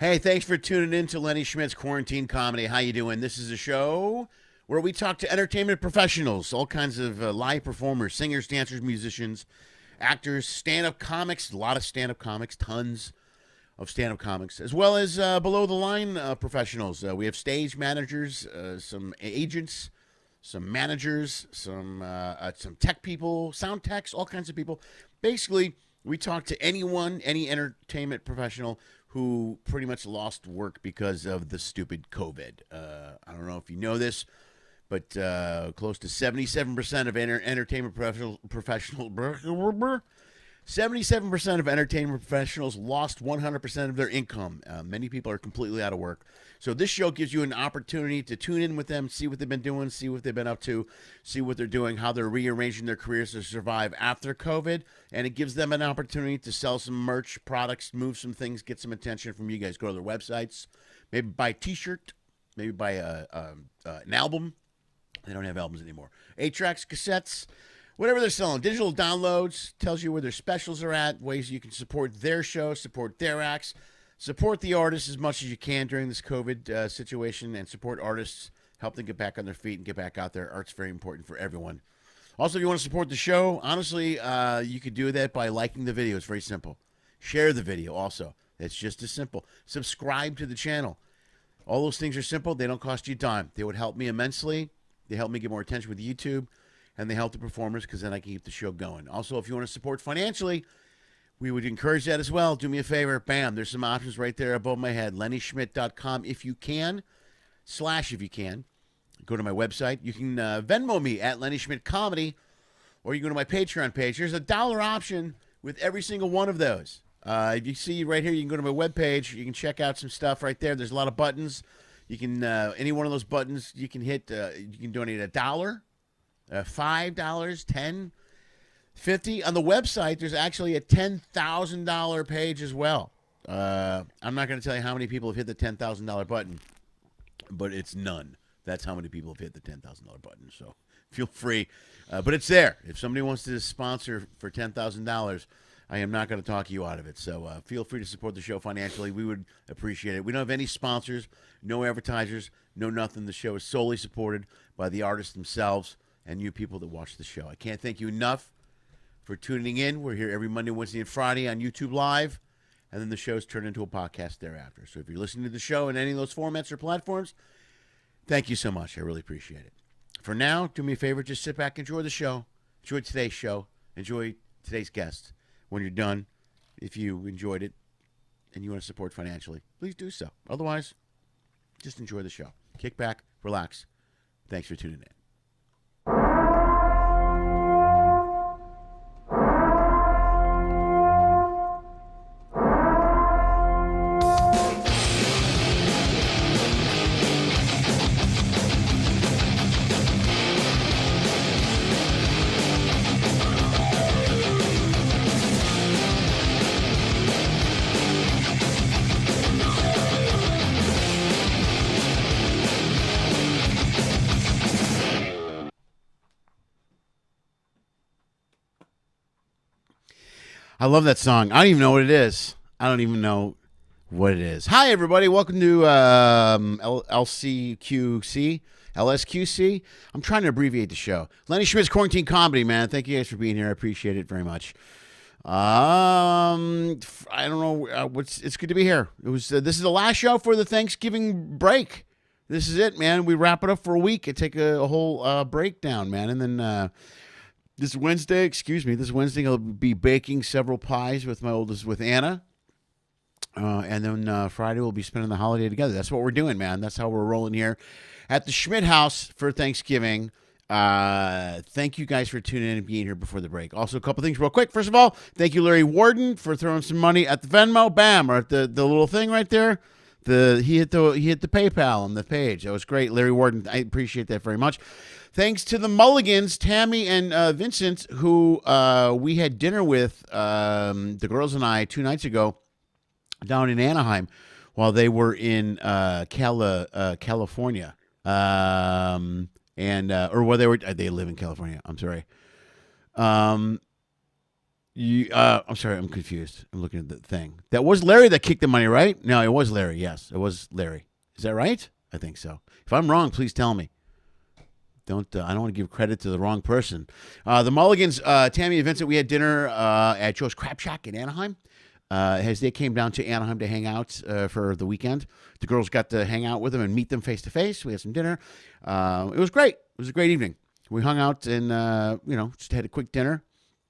Hey, thanks for tuning in to Lenny Schmidts Quarantine Comedy. How you doing? This is a show where we talk to entertainment professionals, all kinds of live performers, singers, dancers, musicians, actors, stand-up comics, a lot of stand-up comics, tons of stand-up comics, as well as below-the-line professionals. We have stage managers, some agents, some managers, some tech people, sound techs, all kinds of people. Basically, we talk to anyone, any entertainment professional who pretty much lost work because of the stupid COVID. I don't know if you know this, but close to 77% of entertainment professionals 77% of entertainment professionals lost 100% of their income. Many people are completely out of work. So this show gives you an opportunity to tune in with them, see what they've been doing, see what they've been up to, see what they're doing, how they're rearranging their careers to survive after COVID. And it gives them an opportunity to sell some merch, products, move some things, get some attention from you guys. Go to their websites, maybe buy a T-shirt, maybe buy an album. They don't have albums anymore. 8-tracks, cassettes, whatever they're selling. Digital downloads, tells you where their specials are at, ways you can support their show, support their acts, support the artists as much as you can during this COVID situation, and support artists, help them get back on their feet and get back out there. Art's very important for everyone. Also, if you want to support the show, honestly, you could do that by liking the video. It's very simple. Share the video also. It's just as simple. Subscribe to the channel. All those things are simple. They don't cost you a dime. They would help me immensely. They help me get more attention with YouTube, and they help the performers because then I can keep the show going. Also, if you want to support financially, we would encourage that as well. Do me a favor. Bam. There's some options right there above my head. LennySchmidt.com if you can, / if you can. Go to my website. You can Venmo me at Lenny Schmidt Comedy, or you can go to my Patreon page. There's a $1 option with every single one of those. If you see right here, you can go to my webpage. You can check out some stuff right there. There's a lot of buttons. You can, any one of those buttons, you can hit, you can donate $1, $5, $10, $50. On the website, there's actually a $10,000 page as well. I'm not going to tell you how many people have hit the $10,000 button, but it's none. That's how many people have hit the $10,000 button. So feel free. But it's there. If somebody wants to sponsor for $10,000, I am not going to talk you out of it. So feel free to support the show financially. We would appreciate it. We don't have any sponsors, no advertisers, no nothing. The show is solely supported by the artists themselves and you people that watch the show. I can't thank you enough for tuning in. We're here every Monday, Wednesday, and Friday on YouTube Live, and then the show's turned into a podcast thereafter. So if you're listening to the show in any of those formats or platforms, thank you so much. I really appreciate it. For now, do me a favor, just sit back, enjoy the show, enjoy today's show, enjoy today's guest. When you're done, if you enjoyed it and you want to support financially, please do so. Otherwise, just enjoy the show. Kick back, relax. Thanks for tuning in. I love that song. I don't even know what it is. I don't even know what it is. Hi, everybody. Welcome to LSQC. I'm trying to abbreviate the show. Lenny Schmidts Quarantine Comedy, man. Thank you guys for being here. I appreciate it very much. I don't know. It's good to be here. It was. This is the last show for the Thanksgiving break. This is it, man. We wrap it up for a week and take a whole breakdown, man. And then this Wednesday, I'll be baking several pies with my oldest, with Anna. And then Friday we'll be spending the holiday together. That's what we're doing, man. That's how we're rolling here at the Schmidt house for Thanksgiving. Thank you guys for tuning in and being here before the break. Also, a couple things real quick. First of all, thank you, Larry Warden, for throwing some money at the Venmo. Bam, or at the little thing right there. He hit the PayPal on the page. That was great, Larry Warden. I appreciate that very much. Thanks to the Mulligans, Tammy and Vincent, who we had dinner with, the girls and I, 2 nights ago down in Anaheim while they were in California. Or they live in California. I'm sorry. I'm sorry, I'm confused. I'm looking at the thing. That was Larry that kicked the money, right? No, it was Larry. Yes, it was Larry. Is that right? I think so. If I'm wrong, please tell me. I don't want to give credit to the wrong person. The Mulligans, Tammy and Vincent, we had dinner at Joe's Crab Shack in Anaheim. As they came down to Anaheim to hang out for the weekend. The girls got to hang out with them and meet them face to face. We had some dinner. It was great. It was a great evening. We hung out and just had a quick dinner.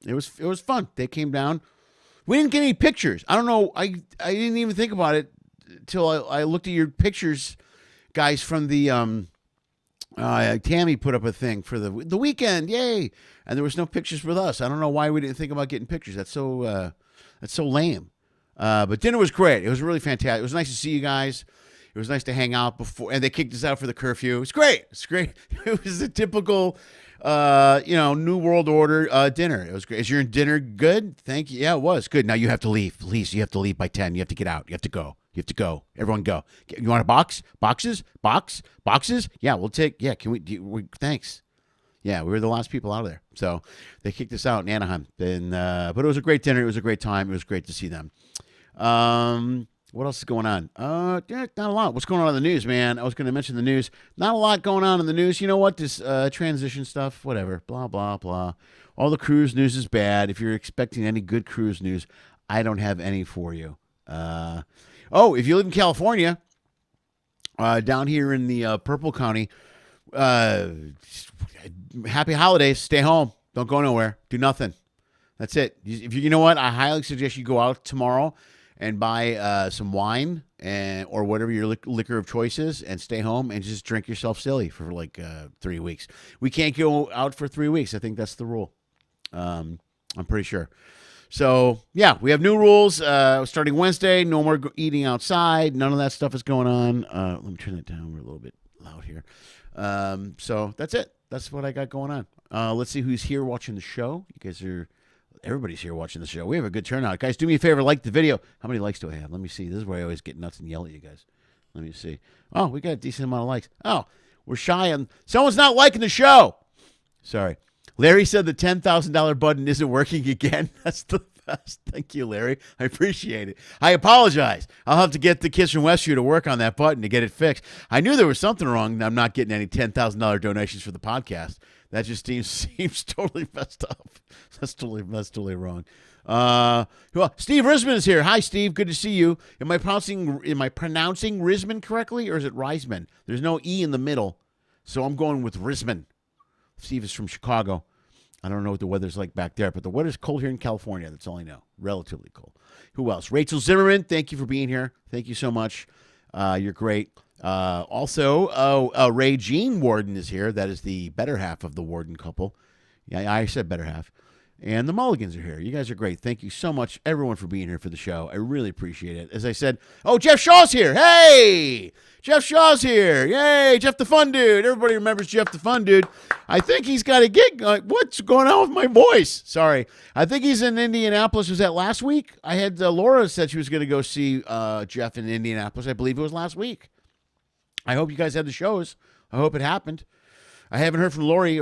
It was fun. They came down. We didn't get any pictures. I don't know. I didn't even think about it until I looked at your pictures, guys, from the Tammy put up a thing for the weekend. Yay! And there was no pictures with us. I don't know why we didn't think about getting pictures. That's so lame. But dinner was great. It was really fantastic. It was nice to see you guys. It was nice to hang out before, and they kicked us out for the curfew. It's great. It's great. It was a typical, New World Order dinner. It was great. Is your dinner good? Thank you. Yeah, it was good. Now you have to leave. Please, you have to leave by 10. You have to get out. You have to go. You have to go. Everyone go. You want a box? Boxes? Boxes? Yeah, we'll take. Yeah, can we thanks. Yeah, we were the last people out of there. So they kicked us out in Anaheim. But it was a great dinner. It was a great time. It was great to see them. What else is going on? Not a lot. What's going on in the news, man? I was going to mention the news. Not a lot going on in the news. You know what? This transition stuff, whatever. Blah, blah, blah. All the cruise news is bad. If you're expecting any good cruise news, I don't have any for you. If you live in California, down here in the Purple County, happy holidays. Stay home. Don't go nowhere. Do nothing. That's it. You know what? I highly suggest you go out tomorrow and buy some wine or whatever your liquor of choice is, and stay home and just drink yourself silly for like 3 weeks. We can't go out for 3 weeks. I think that's the rule. I'm pretty sure. So, yeah, we have new rules starting Wednesday. No more eating outside. None of that stuff is going on. Let me turn it down. We're a little bit loud here. So that's it. That's what I got going on. Let's see who's here watching the show. Everybody's here watching the show. We have a good turnout. Guys, do me a favor. Like the video. How many likes do I have? Let me see. This is where I always get nuts and yell at you guys. Let me see. Oh, we got a decent amount of likes. Oh, we're shy on. Someone's not liking the show. Sorry. Larry said the $10,000 button isn't working again. That's the best. Thank you, Larry. I appreciate it. I apologize. I'll have to get the Kids from Westview to work on that button to get it fixed. I knew there was something wrong. I'm not getting any $10,000 donations for the podcast. That just seems totally messed up. That's totally wrong. Steve Risman is here. Hi, Steve. Good to see you. Am I pronouncing Risman correctly, or is it Reisman? There's no E in the middle, so I'm going with Risman. Steve is from Chicago. I don't know what the weather's like back there, but the weather's cold here in California. That's all I know. Relatively cold. Who else? Rachel Zimmerman, thank you for being here. Thank you so much. You're great. Also, Ray Jean Warden is here. That is the better half of the Warden couple. Yeah, I said better half. And the Mulligans are here. You guys are great. Thank you so much, everyone, for being here for the show. I really appreciate it. As I said, Jeff Shaw's here. Hey! Jeff Shaw's here. Yay! Jeff the Fun Dude. Everybody remembers Jeff the Fun Dude. I think he's got a gig. What's going on with my voice? Sorry. I think he's in Indianapolis. Was that last week? I had Laura said she was going to go see Jeff in Indianapolis. I believe it was last week. I hope you guys had the shows. I hope it happened. I haven't heard from Lori,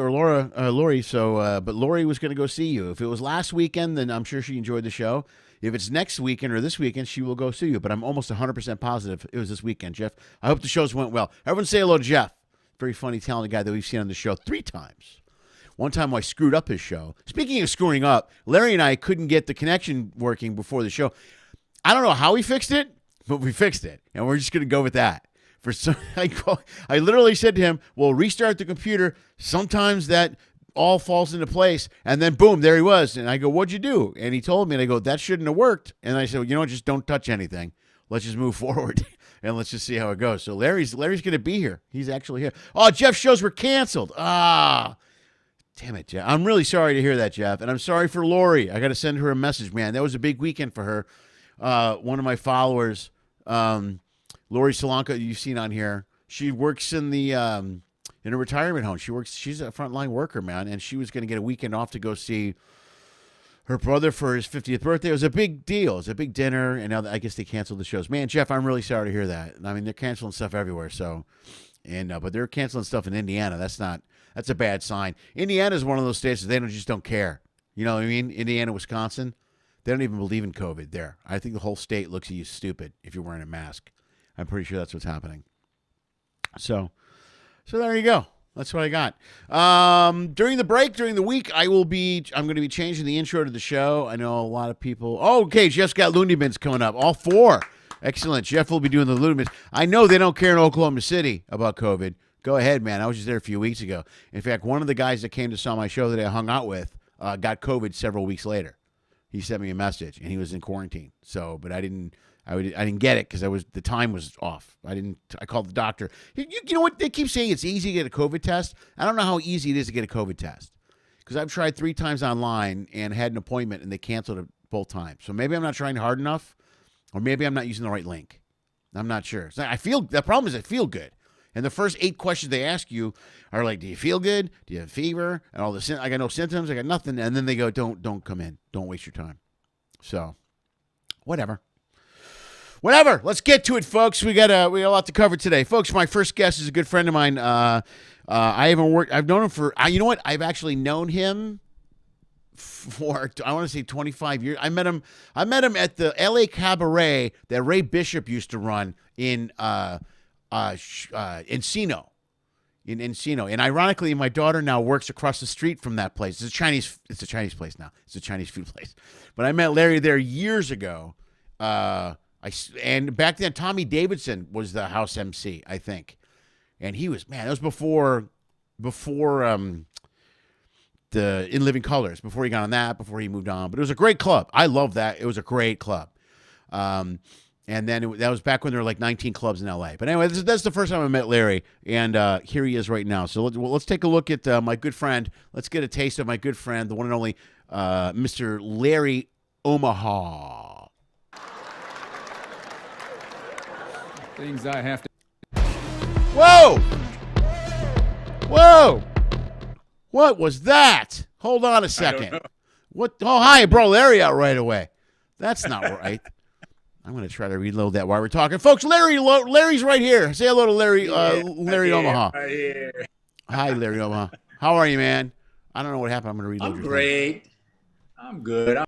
so but Lori was going to go see you. If it was last weekend, then I'm sure she enjoyed the show. If it's next weekend or this weekend, she will go see you. But I'm almost 100% positive it was this weekend, Jeff. I hope the shows went well. Everyone say hello to Jeff. Very funny, talented guy that we've seen on the show 3 times. One time I screwed up his show. Speaking of screwing up, Larry and I couldn't get the connection working before the show. I don't know how we fixed it, but we fixed it. And we're just going to go with that. I literally said to him, well, restart the computer. Sometimes that all falls into place. And then, boom, there he was. And I go, what'd you do? And he told me, and I go, that shouldn't have worked. And I said, just don't touch anything. Let's just move forward, and let's just see how it goes. So Larry's going to be here. He's actually here. Oh, Jeff's shows were canceled. Damn it, Jeff. I'm really sorry to hear that, Jeff. And I'm sorry for Lori. I got to send her a message, man. That was a big weekend for her. One of my followers, Lori Solanka, you've seen on here. She works in a retirement home. She's a frontline worker, man, and she was going to get a weekend off to go see her brother for his 50th birthday. It was a big deal. It was a big dinner, and now I guess they canceled the shows. Man, Jeff, I'm really sorry to hear that. I mean, they're canceling stuff everywhere. So, but they're canceling stuff in Indiana. That's a bad sign. Indiana is one of those states that they just don't care. You know what I mean? Indiana, Wisconsin, they don't even believe in COVID there. I think the whole state looks at you stupid if you're wearing a mask. I'm pretty sure that's what's happening. So there you go. That's what I got. During the break, during the week, I'm going to be changing the intro to the show. I know a lot of people. Oh, okay, Jeff's got Looney Bins coming up. All 4. Excellent. Jeff will be doing the Looney Bins. I know they don't care in Oklahoma City about COVID. Go ahead, man. I was just there a few weeks ago. In fact, one of the guys that came to saw my show that I hung out with got COVID several weeks later. He sent me a message, and he was in quarantine. So, but I didn't get it because the time was off. I called the doctor. You know what? They keep saying it's easy to get a COVID test. I don't know how easy it is to get a COVID test because I've tried 3 times online and had an appointment, and they canceled it both times. So maybe I'm not trying hard enough, or maybe I'm not using the right link. I'm not sure. So the problem is I feel good. And the first 8 questions they ask you are like, do you feel good? Do you have fever? And all this. I got no symptoms. I got nothing. And then they go, don't come in. Don't waste your time. So, whatever. Let's get to it, folks. We got a lot to cover today, folks. My first guest is a good friend of mine. I've known him for. You know what? I've actually known him for, I want to say 25 years. I met him at the LA Cabaret that Ray Bishop used to run in Encino. In Encino. And ironically, my daughter now works across the street from that place. It's a Chinese place now. It's a Chinese food place. But I met Larry there years ago. And back then, Tommy Davidson was the house MC, I think. And he was, man, that was before the In Living Colors, before he got on that, before he moved on. But it was a great club. I love that. It was a great club. And then that was back when there were like 19 clubs in L.A. But anyway, that's the first time I met Larry, and here he is right now. So let's take a look at my good friend. Let's get a taste of my good friend, the one and only Mr. Larry Omaha. Things I have to. Whoa! What was that? Hold on a second. What? Oh, hi, bro, Larry out right away. That's not right. I'm going to try to reload that while we're talking. Folks, Larry's right here. Say hello to Larry, Larry Omaha. Right here. Hi, Larry Omaha. How are you, man? I don't know what happened. I'm going to reload I'm your great. Thing. I'm good.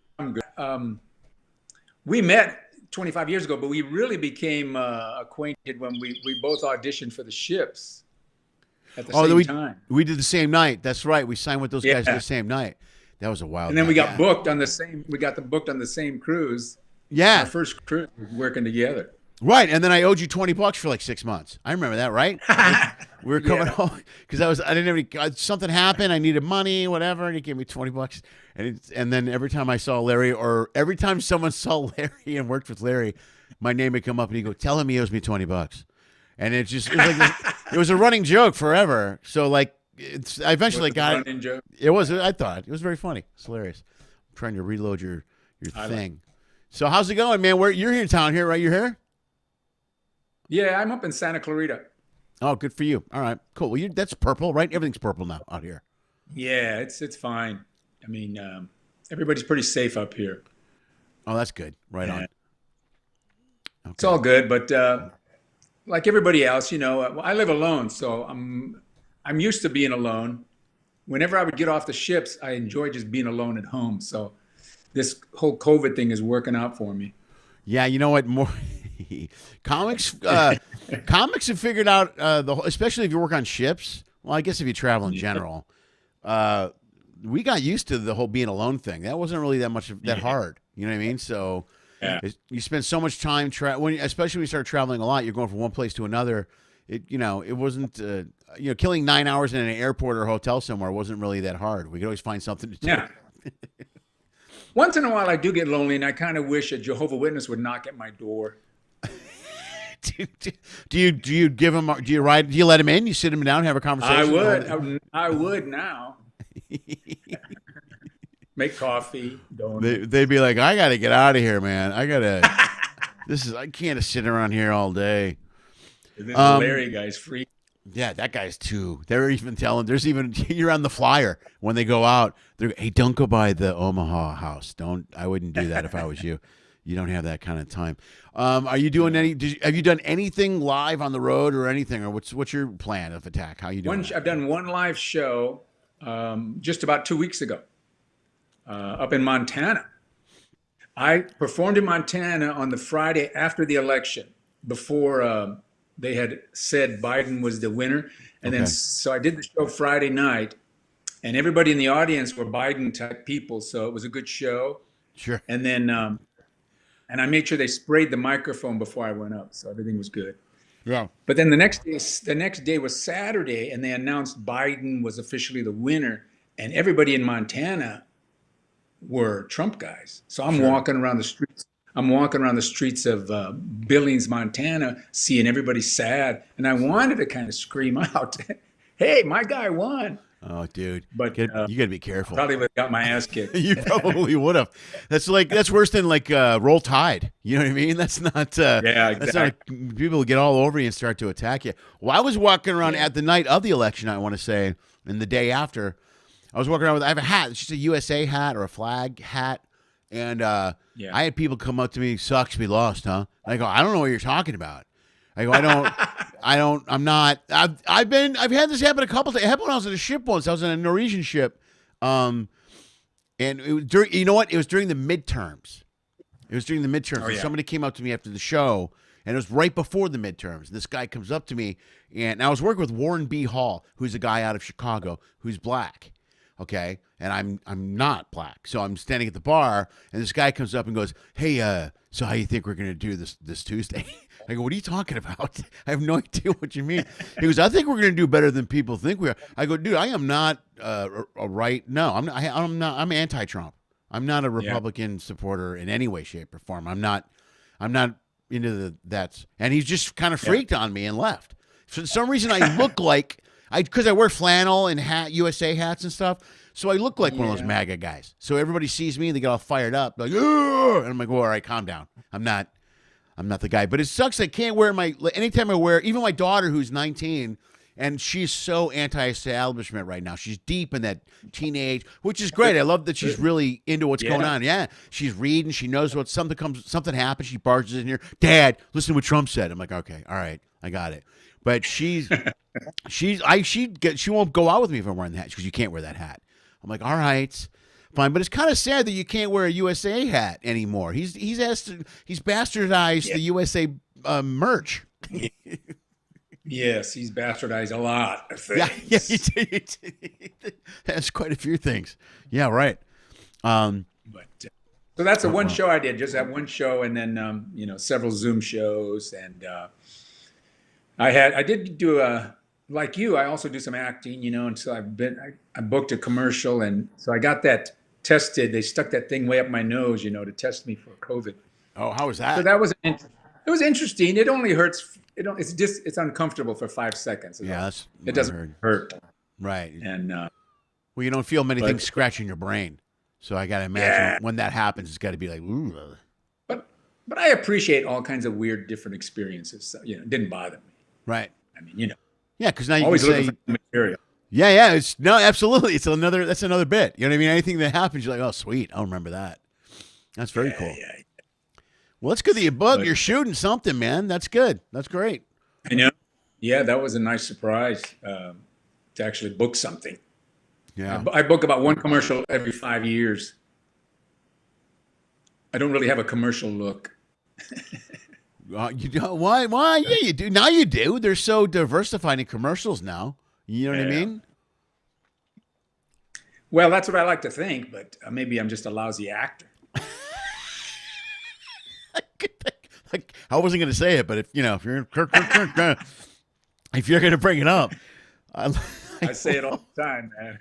We met 25 years ago, but we really became acquainted when we both auditioned for the Ships at the same time. We did the same night. That's right. We signed with those guys the same night. That was a wild. And then we got booked on the same. We got booked on the same cruise. Yeah, our first cruise, working together. Right, and then I owed you $20 for like 6 months. I remember that, right? We were coming home because I didn't have any. Something happened. I needed money, whatever, and he gave me $20. And then every time I saw Larry, or every time someone saw Larry and worked with Larry, my name would come up, and he'd go, "Tell him he owes me $20." And it was like it was a running joke forever. So like, I eventually got it. Joke? It was. I thought it was very funny. It's hilarious. I'm trying to reload your thing. So how's it going, man? You're here in town here, right? You're here? Yeah, I'm up in Santa Clarita. Oh, good for you. All right, cool. Well, that's purple, right? Everything's purple now out here. Yeah, it's fine. I mean, everybody's pretty safe up here. Oh, that's good. Right on. Okay. It's all good, but like everybody else, I live alone, so I'm used to being alone. Whenever I would get off the ships, I enjoy just being alone at home. So this whole COVID thing is working out for me. Yeah, you know what? More comics have figured out especially if you work on ships. Well, I guess if you travel in general, we got used to the whole being alone thing. That wasn't really that hard. You know what I mean? So you spend so much time especially when you start traveling a lot. You're going from one place to another. It wasn't killing 9 hours in an airport or hotel somewhere wasn't really that hard. We could always find something to do. Yeah. Once in a while, I do get lonely, and I kind of wish a Jehovah's Witness would knock at my door. Do you give him? Do you let him in? You sit him down, have a conversation. I would now. Make coffee. They'd be like, I got to get out of here, man. I can't sit around here all day. And then the Larry guy's free. Yeah, that guy's too. They're even telling. You're on the flyer when they go out. They're, hey, don't go by the Omaha house. I wouldn't do that if I was you. You don't have that kind of time. Are you doing have you done anything live on the road or anything, or what's your plan of attack? How you doing? I've done one live show just about 2 weeks ago. up in Montana. I performed in Montana on the Friday after the election, before they had said Biden was the winner. And then, Okay. so I did the show Friday night, and everybody in the audience were Biden type people. So it was a good show. Sure. And then, and I made sure they sprayed the microphone before I went up. So everything was good. Yeah. But then the next day was Saturday, and they announced Biden was officially the winner, and everybody in Montana were Trump guys. So I'm walking around the streets. I'm walking around the streets of Billings, Montana, seeing everybody sad, and I wanted to kind of scream out, "Hey, my guy won!" Oh, dude. But you got to be careful. probably would have got my ass kicked. You probably would have. That's worse than like Roll Tide. You know what I mean? That's not. Yeah, That's not people get all over you and start to attack you. Well, I was walking around at the night of the election. I want to say, and the day after, I was walking around with. I have a hat. It's just a USA hat or a flag hat, and I had people come up to me. Sucks we lost, huh? I go, I don't know what you're talking about. I go, I'm not. I've had this happen a couple times. It happened when I was on a ship once. I was on a Norwegian ship, and it was during. You know what? It was during the midterms. And somebody came up to me after the show, and it was right before the midterms. This guy comes up to me, and I was working with Warren B. Hall, who's a guy out of Chicago who's black. Okay, and I'm not black, so I'm standing at the bar, and this guy comes up and goes, "Hey, so how you think we're gonna do this Tuesday?" I go, "What are you talking about? I have no idea what you mean." He goes, "I think we're gonna do better than people think we are." I go, "Dude, I am not a right. No, I'm not. I'm not. I'm anti-Trump. I'm not a Republican supporter in any way, shape, or form. I'm not into that's." And he's just kind of freaked on me and left. For some reason, I look like because I wear flannel and USA hats and stuff. So I look like one of those MAGA guys. So everybody sees me and they get all fired up, like, "Ugh!" And I'm like, "Well, all right, calm down. I'm not the guy." But it sucks. I can't wear anytime I wear, even my daughter who's 19, and she's so anti-establishment right now. She's deep in that teenage, which is great. I love that she's really into what's going on. Yeah, she's reading. She knows what something happens. She barges in here. "Dad, listen to what Trump said." I'm like, "Okay, all right, I got it." But she won't go out with me if I'm wearing the hat because you can't wear that hat. I'm like, "All right, fine." But it's kind of sad that you can't wear a USA hat anymore. He's bastardized the USA merch. Yes, he's bastardized a lot of things. Yeah, that's quite a few things. Yeah, right. But so that's the one show I did, just that one show, and then several Zoom shows, and I did do like you. I also do some acting, and so I booked a commercial, and so I got that tested. They stuck that thing way up my nose, to test me for COVID. Oh, how was that? So that was it was interesting. It only hurts. It's uncomfortable for 5 seconds. Yeah, it doesn't hurt. Right. And well, you don't feel many things scratching your brain, so I gotta imagine when that happens, it's got to be like, ooh. But I appreciate all kinds of weird, different experiences. So, it didn't bother me. Right. I mean, Yeah, because now you always can say, looking for material. Yeah. Absolutely. That's another bit. You know what I mean? Anything that happens, you're like, "Oh, sweet. I'll remember that." That's very cool. Yeah. Well, that's good that you booked. You're shooting something, man. That's good. That's great. I know. Yeah, that was a nice surprise to actually book something. Yeah. I book about one commercial every 5 years. I don't really have a commercial look. You don't? Why? Yeah, you do. Now you do. They're so diversified in commercials now. You know what I mean? Well, that's what I like to think, but maybe I'm just a lousy actor. Like, I wasn't going to say it, but if you're if you're going to bring it up, I say it all the time, man.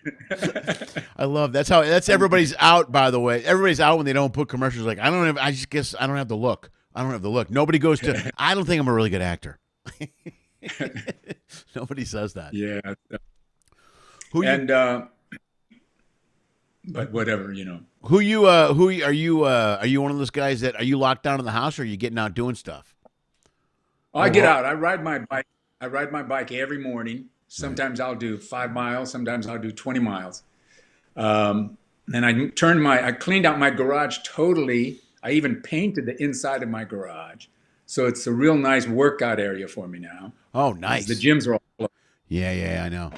I love that's everybody's out. By the way, everybody's out when they don't put commercials. Like, I just guess I don't have the look. Nobody goes to. I don't think I'm a really good actor. Nobody says that. Yeah. But whatever, Who are you? Are you one of those guys that are you locked down in the house, or are you getting out doing stuff? I get out. I ride my bike. I ride my bike every morning. Sometimes I'll do 5 miles. Sometimes I'll do 20 miles. And I cleaned out my garage totally. I even painted the inside of my garage. So it's a real nice workout area for me now. Oh, nice. The gyms are all closed. Yeah, I know.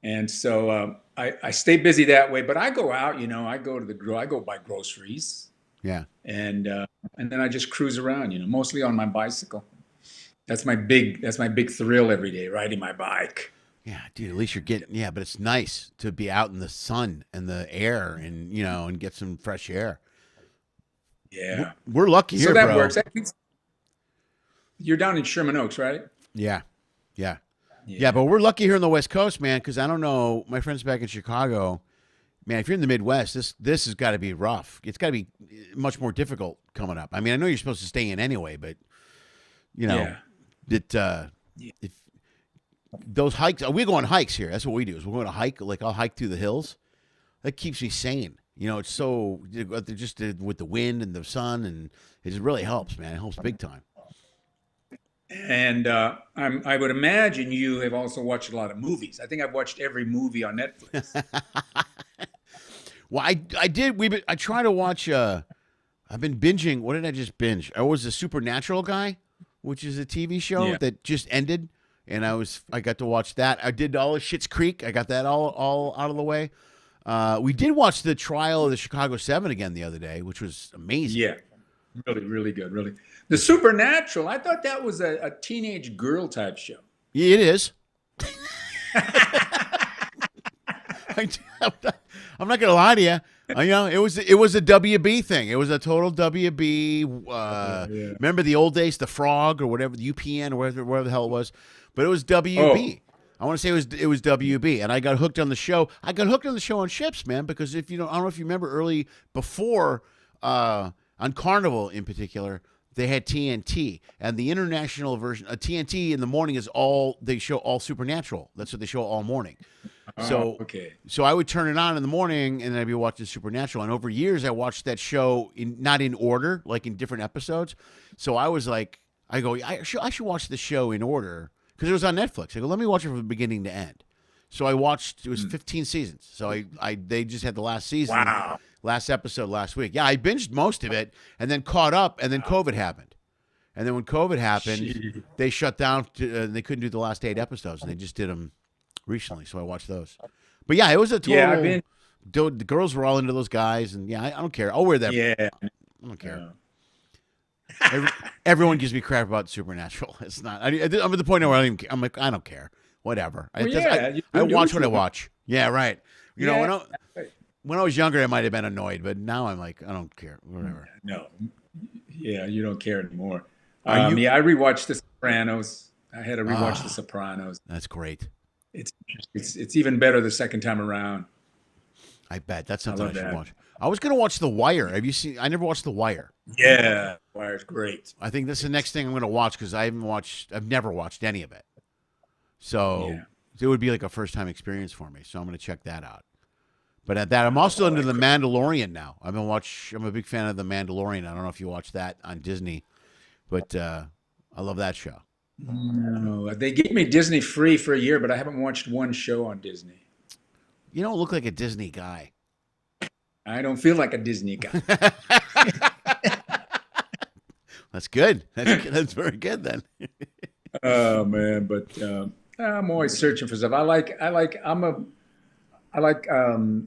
And so I stay busy that way. But I go out, I go to I go buy groceries, Yeah. and then I just cruise around, mostly on my bicycle. That's my big thrill every day, riding my bike. Yeah, dude, at least you're getting, yeah, but it's nice to be out in the sun and the air and, and get some fresh air. Yeah. We're lucky here, so that bro. works. You're down in Sherman Oaks, right? Yeah. Yeah. Yeah, but we're lucky here on the West Coast, man, because I don't know, my friends back in Chicago, man, if you're in the Midwest, this has got to be rough. It's got to be much more difficult coming up. I mean, I know you're supposed to stay in anyway, but, if those hikes, we go on hikes here. That's what we do. Is we're going to hike. Like I'll hike through the hills. That keeps me sane. It's so just with the wind and the sun, and it just really helps, man. It helps big time. And I would imagine you have also watched a lot of movies. I think I've watched every movie on Netflix. Well, I did. I try to watch. I've been binging. What did I just binge? I was a Supernatural guy, which is a TV show that just ended. And I got to watch that. I did all of Schitt's Creek. I got that all out of the way. We did watch the trial of the Chicago 7 again the other day, which was amazing. Yeah, really, really good, really. The Supernatural, I thought that was a teenage girl type show. Yeah, it is. I'm not gonna lie to you. It was a WB thing. It was a total WB. Remember the old days, the Frog or whatever, the UPN or whatever the hell it was. But it was WB. I want to say it was WB, and I got hooked on the show. I got hooked on the show on Ships, man, because I don't know if you remember before on Carnival in particular, they had TNT, and the international version of TNT in the morning they show all Supernatural. That's what they show all morning. So I would turn it on in the morning, and then I'd be watching Supernatural. And over years, I watched that show not in order, like in different episodes. So I was like, I should watch the show in order. Because it was on Netflix. I go, let me watch it from beginning to end. So I watched, it was 15 seasons. So they just had the last season, last episode last week. Yeah, I binged most of it and then caught up, and then COVID happened. And then when COVID happened, they shut down, they couldn't do the last 8 episodes, and they just did them recently. So I watched those. But yeah, it was a total, the girls were all into those guys, and yeah, I don't care. I'll wear that. Yeah. I don't care. Everyone gives me crap about Supernatural. It's not. I'm at the point where I'm like, I don't care. Whatever. I watch what I watch. Yeah, right. When I was younger, I might have been annoyed, but now I'm like, I don't care. Whatever. No. Yeah, you don't care anymore. I rewatched The Sopranos. I had to rewatch The Sopranos. That's great. It's even better the second time around. I bet that's something I should watch. I was gonna watch The Wire. Have you seen? I never watched The Wire. Yeah, Wire's great. I think that's the next thing I'm gonna watch because I've never watched any of it. So it would be like a first time experience for me. So I'm gonna check that out. But at that, I'm also into The Mandalorian now. I'm a big fan of The Mandalorian. I don't know if you watch that on Disney, but I love that show. No, they gave me Disney free for a year, but I haven't watched one show on Disney. You don't look like a Disney guy. I don't feel like a Disney guy. That's good. That's very good then. Oh man, but I'm always searching for stuff. I like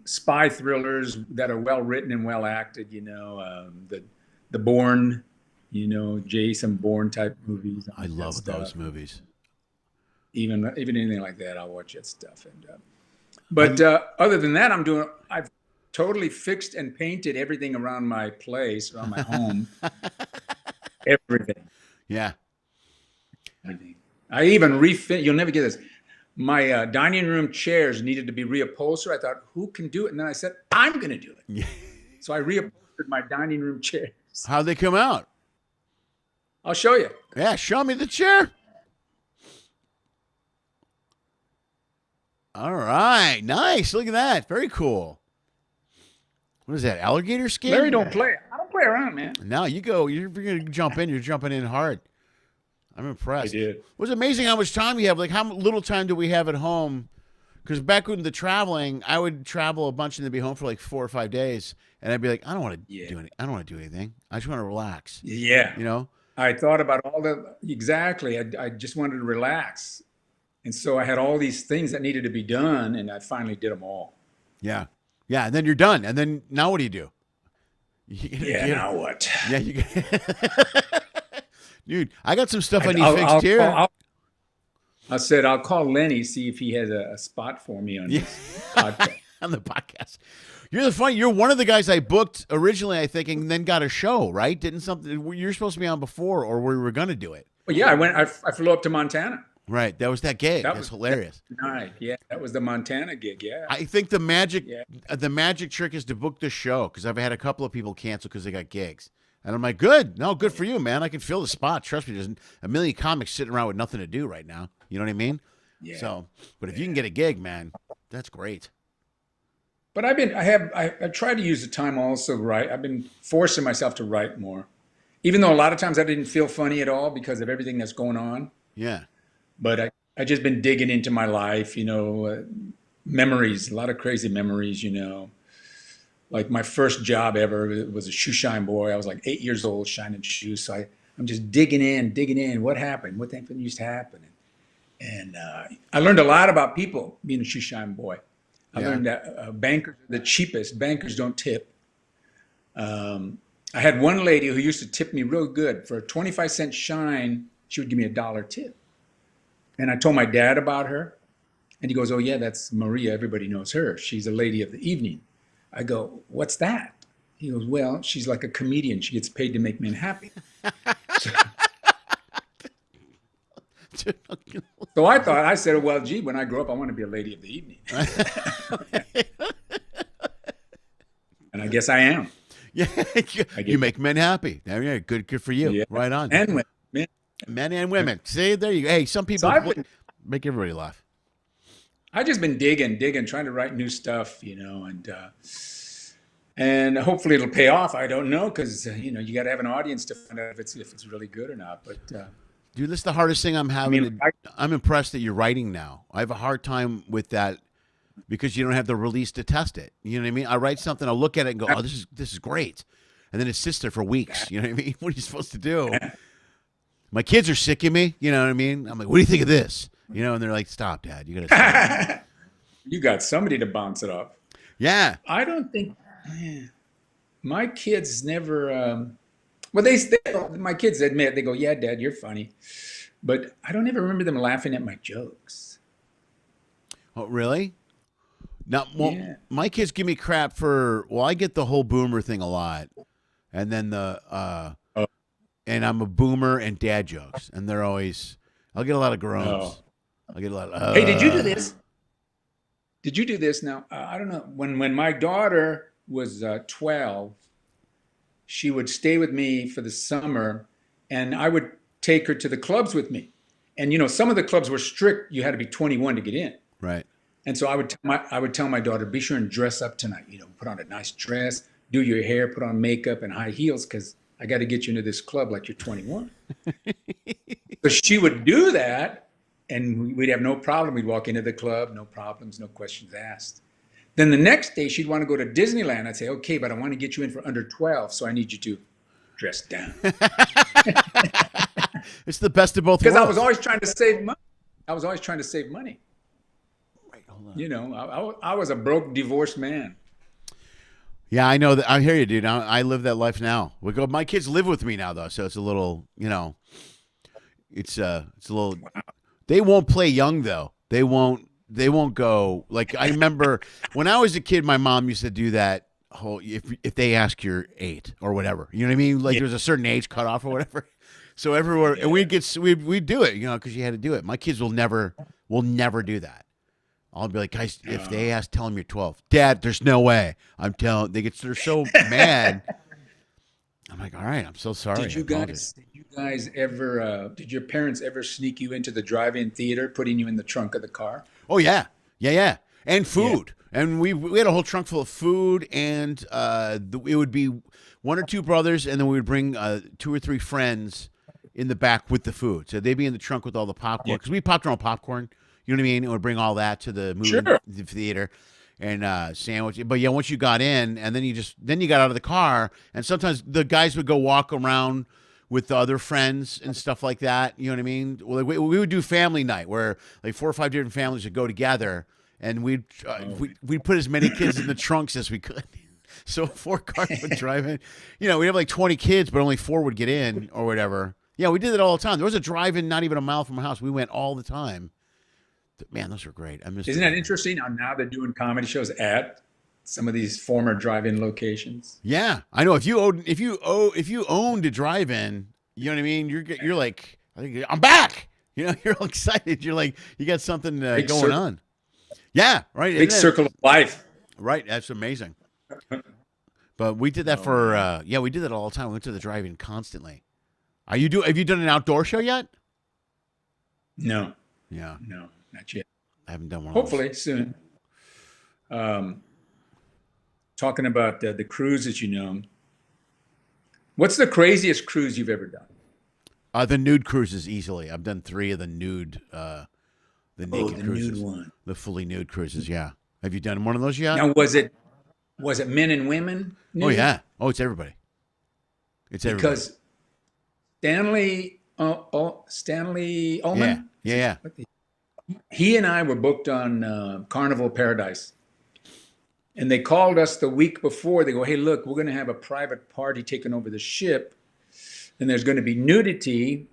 spy thrillers that are well written and well acted. The Bourne, Jason Bourne type movies. I love those movies. Even anything like that, I'll watch that stuff. But other than that, I've totally fixed and painted everything around my place, around my home. Everything. Yeah. Everything. I even you'll never get this. My dining room chairs needed to be reupholstered. I thought, who can do it? And then I said, I'm going to do it. Yeah. So I reupholstered my dining room chairs. How'd they come out? I'll show you. Yeah, show me the chair. All right. Nice. Look at that. Very cool. What is that? Alligator skin? Larry, don't play. I don't play around, man. No, you go. You're going to jump in. You're jumping in hard. I'm impressed. I did. It was amazing how much time you have. Like, how little time do we have at home? Because back when the traveling, I would travel a bunch and then be home for like 4 or 5 days. And I'd be like, I don't want to do anything. I don't want to do anything. I just want to relax. Yeah. I thought about all exactly. I just wanted to relax. And so I had all these things that needed to be done, and I finally did them all. Yeah. Yeah. And then you're done. And then now what do you do? Now what? Yeah. Dude, I got some stuff I need fixed here. I said, I'll call Lenny, see if he has a spot for me on this podcast. On the podcast. You're one of the guys I booked originally, I think, and then got a show, right? Didn't something you're supposed to be on before, or we were going to do it? Well, yeah, I flew up to Montana. Right. That was that gig. That was hilarious. Right. Yeah. That was the Montana gig. Yeah. I think the magic trick is to book the show, because I've had a couple of people cancel because they got gigs. And I'm like, good. No, good for you, man. I can fill the spot. Trust me, there's a million comics sitting around with nothing to do right now. You know what I mean? Yeah. So, but if you can get a gig, man, that's great. But I try to use the time also write. I've been forcing myself to write more, even though a lot of times I didn't feel funny at all because of everything that's going on. Yeah. But I just been digging into my life, memories, a lot of crazy memories, Like my first job ever was a shoe shine boy. I was like 8 years old shining shoes. So I'm just digging in. What happened? What thing used to happen? And I learned a lot about people being a shoe shine boy. I learned that bankers are the cheapest. Bankers don't tip. I had one lady who used to tip me real good. For a 25-cent shine, she would give me $1 tip. And I told my dad about her. And he goes, oh, yeah, that's Maria. Everybody knows her. She's a lady of the evening. I go, what's that? He goes, well, she's like a comedian. She gets paid to make men happy. So I said, well, gee, when I grow up, I want to be a lady of the evening. And I guess I am. Yeah, you make men happy. Yeah, good for you. Yeah. Right on. And women. Men and women. See, there you go. Hey, some people make everybody laugh. I've just been digging, trying to write new stuff, and hopefully it'll pay off. I don't know, because you got to have an audience to find out if it's really good or not. But dude, that's the hardest thing I'm having. I'm impressed that you're writing now. I have a hard time with that because you don't have the release to test it. You know what I mean? I write something, I'll look at it and go, oh, this is great, and then it sits there for weeks. You know what I mean? What are you supposed to do? My kids are sick of me. You know what I mean? I'm like, what do you think of this? And they're like, stop, Dad. You got to. You got somebody to bounce it off. Yeah. I don't think my kids never. My kids admit, they go, yeah, Dad, you're funny, but I don't ever remember them laughing at my jokes. Oh, really? Now, my kids give me crap for. Well, I get the whole boomer thing a lot, and then and I'm a boomer and dad jokes, and they're always. I'll get a lot of groans. I'll get a lot of. Hey, did you do this? Did you do this? Now, I don't know. When my daughter was 12, she would stay with me for the summer, and I would take her to the clubs with me. And some of the clubs were strict; you had to be 21 to get in. Right. And so I would tell my daughter, be sure and dress up tonight. Put on a nice dress, do your hair, put on makeup and high heels, because I got to get you into this club like you're 21. So she would do that, and we'd have no problem. We'd walk into the club, no problems, no questions asked. Then the next day, she'd want to go to Disneyland. I'd say, okay, but I want to get you in for under 12, so I need you to dress down. It's the best of both worlds. Because I was always trying to save money. Right, hold on. I was a broke, divorced man. Yeah, I know that. I hear you, dude. I live that life now. My kids live with me now, though, so it's a little, it's a little. Wow. They won't play young though. They won't go. Like, I remember when I was a kid, my mom used to do that whole if they ask you're 8 or whatever. You know what I mean? Like there's a certain age cutoff or whatever. So everywhere, and we'd do it, because you had to do it. My kids will never do that. I'll be like, guys, if they ask, tell them you're 12. Dad, there's no way. I'm telling. They're so mad. I'm like, all right, I'm so sorry. Did you guys ever? Did your parents ever sneak you into the drive-in theater, putting you in the trunk of the car? Oh yeah, and food. Yeah. And we had a whole trunk full of food, and it would be one or two brothers, and then we would bring 2 or 3 friends in the back with the food. So they'd be in the trunk with all the popcorn, because we popped our own popcorn. You know what I mean? And we'd bring all that to the movie theater and sandwich. But yeah, once you got in, and then you got out of the car, and sometimes the guys would go walk around with the other friends and stuff like that. You know what I mean? Well, like we would do family night where like 4 or 5 different families would go together, and we'd put as many kids in the trunks as we could. So 4 cars would drive in. You know, we'd have like 20 kids, but only 4 would get in or whatever. Yeah, we did it all the time. There was a drive-in not even a mile from our house. We went all the time. Man, those were great. I miss. Isn't that interesting how now they're doing comedy shows at some of these former drive-in locations? Yeah, I know. If you owned a drive-in, you know what I mean. You're like, I think I'm back. You know, you're all excited. You're like, you got something going on. Yeah, right. Big circle of life. Right. That's amazing. But we did that we did that all the time. We went to the drive-in constantly. Have you done an outdoor show yet? No. Yeah. No, not yet. I haven't done one. Hopefully soon. Talking about the cruises, what's the craziest cruise you've ever done? The nude cruises easily. I've done 3 of the nude, the naked cruises, nude one. The fully nude cruises. Yeah. Have you done one of those yet? Now, was it men and women? Nude? Oh yeah. Oh, it's everybody. It's everybody. Because Stanley Ullman. Yeah. He and I were booked on Carnival Paradise. And they called us the week before. They go, hey, look, we're going to have a private party taking over the ship. And there's going to be nudity.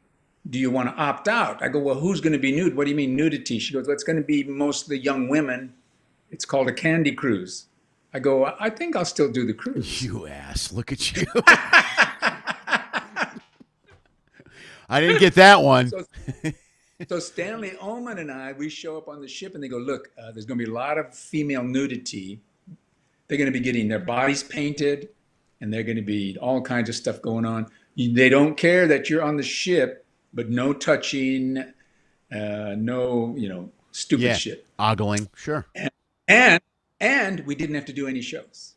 Do you want to opt out? I go, well, who's going to be nude? What do you mean nudity? She goes, well, it's going to be mostly young women. It's called a candy cruise. I go, I think I'll still do the cruise. You ass. Look at you. I didn't get that one. So Stanley Ullman and I, we show up on the ship and they go, look, there's going to be a lot of female nudity. They're going to be getting their bodies painted and they're going to be all kinds of stuff going on. They don't care that you're on the ship, but no touching, no, stupid shit. Ogling, sure. And we didn't have to do any shows.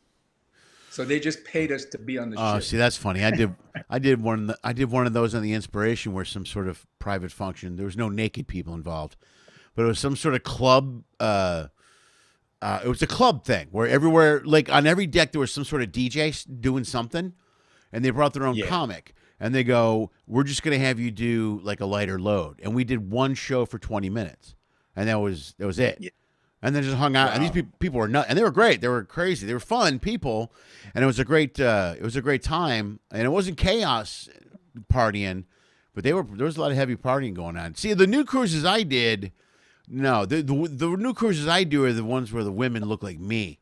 So they just paid us to be on the ship. Oh, see, that's funny. I did one of those on the Inspiration where some sort of private function. There was no naked people involved, but it was some sort of club. It was a club thing where everywhere, like on every deck, there was some sort of DJ doing something, and they brought their own comic. And they go, we're just going to have you do like a lighter load. And we did one show for 20 minutes, and that was it. Yeah. And then just hung out. Wow. And these people were nuts, and they were great. They were crazy. They were fun people, and it was a great time. And it wasn't chaos partying, but there was a lot of heavy partying going on. See, the new cruises I did, no, the new cruises I do are the ones where the women look like me.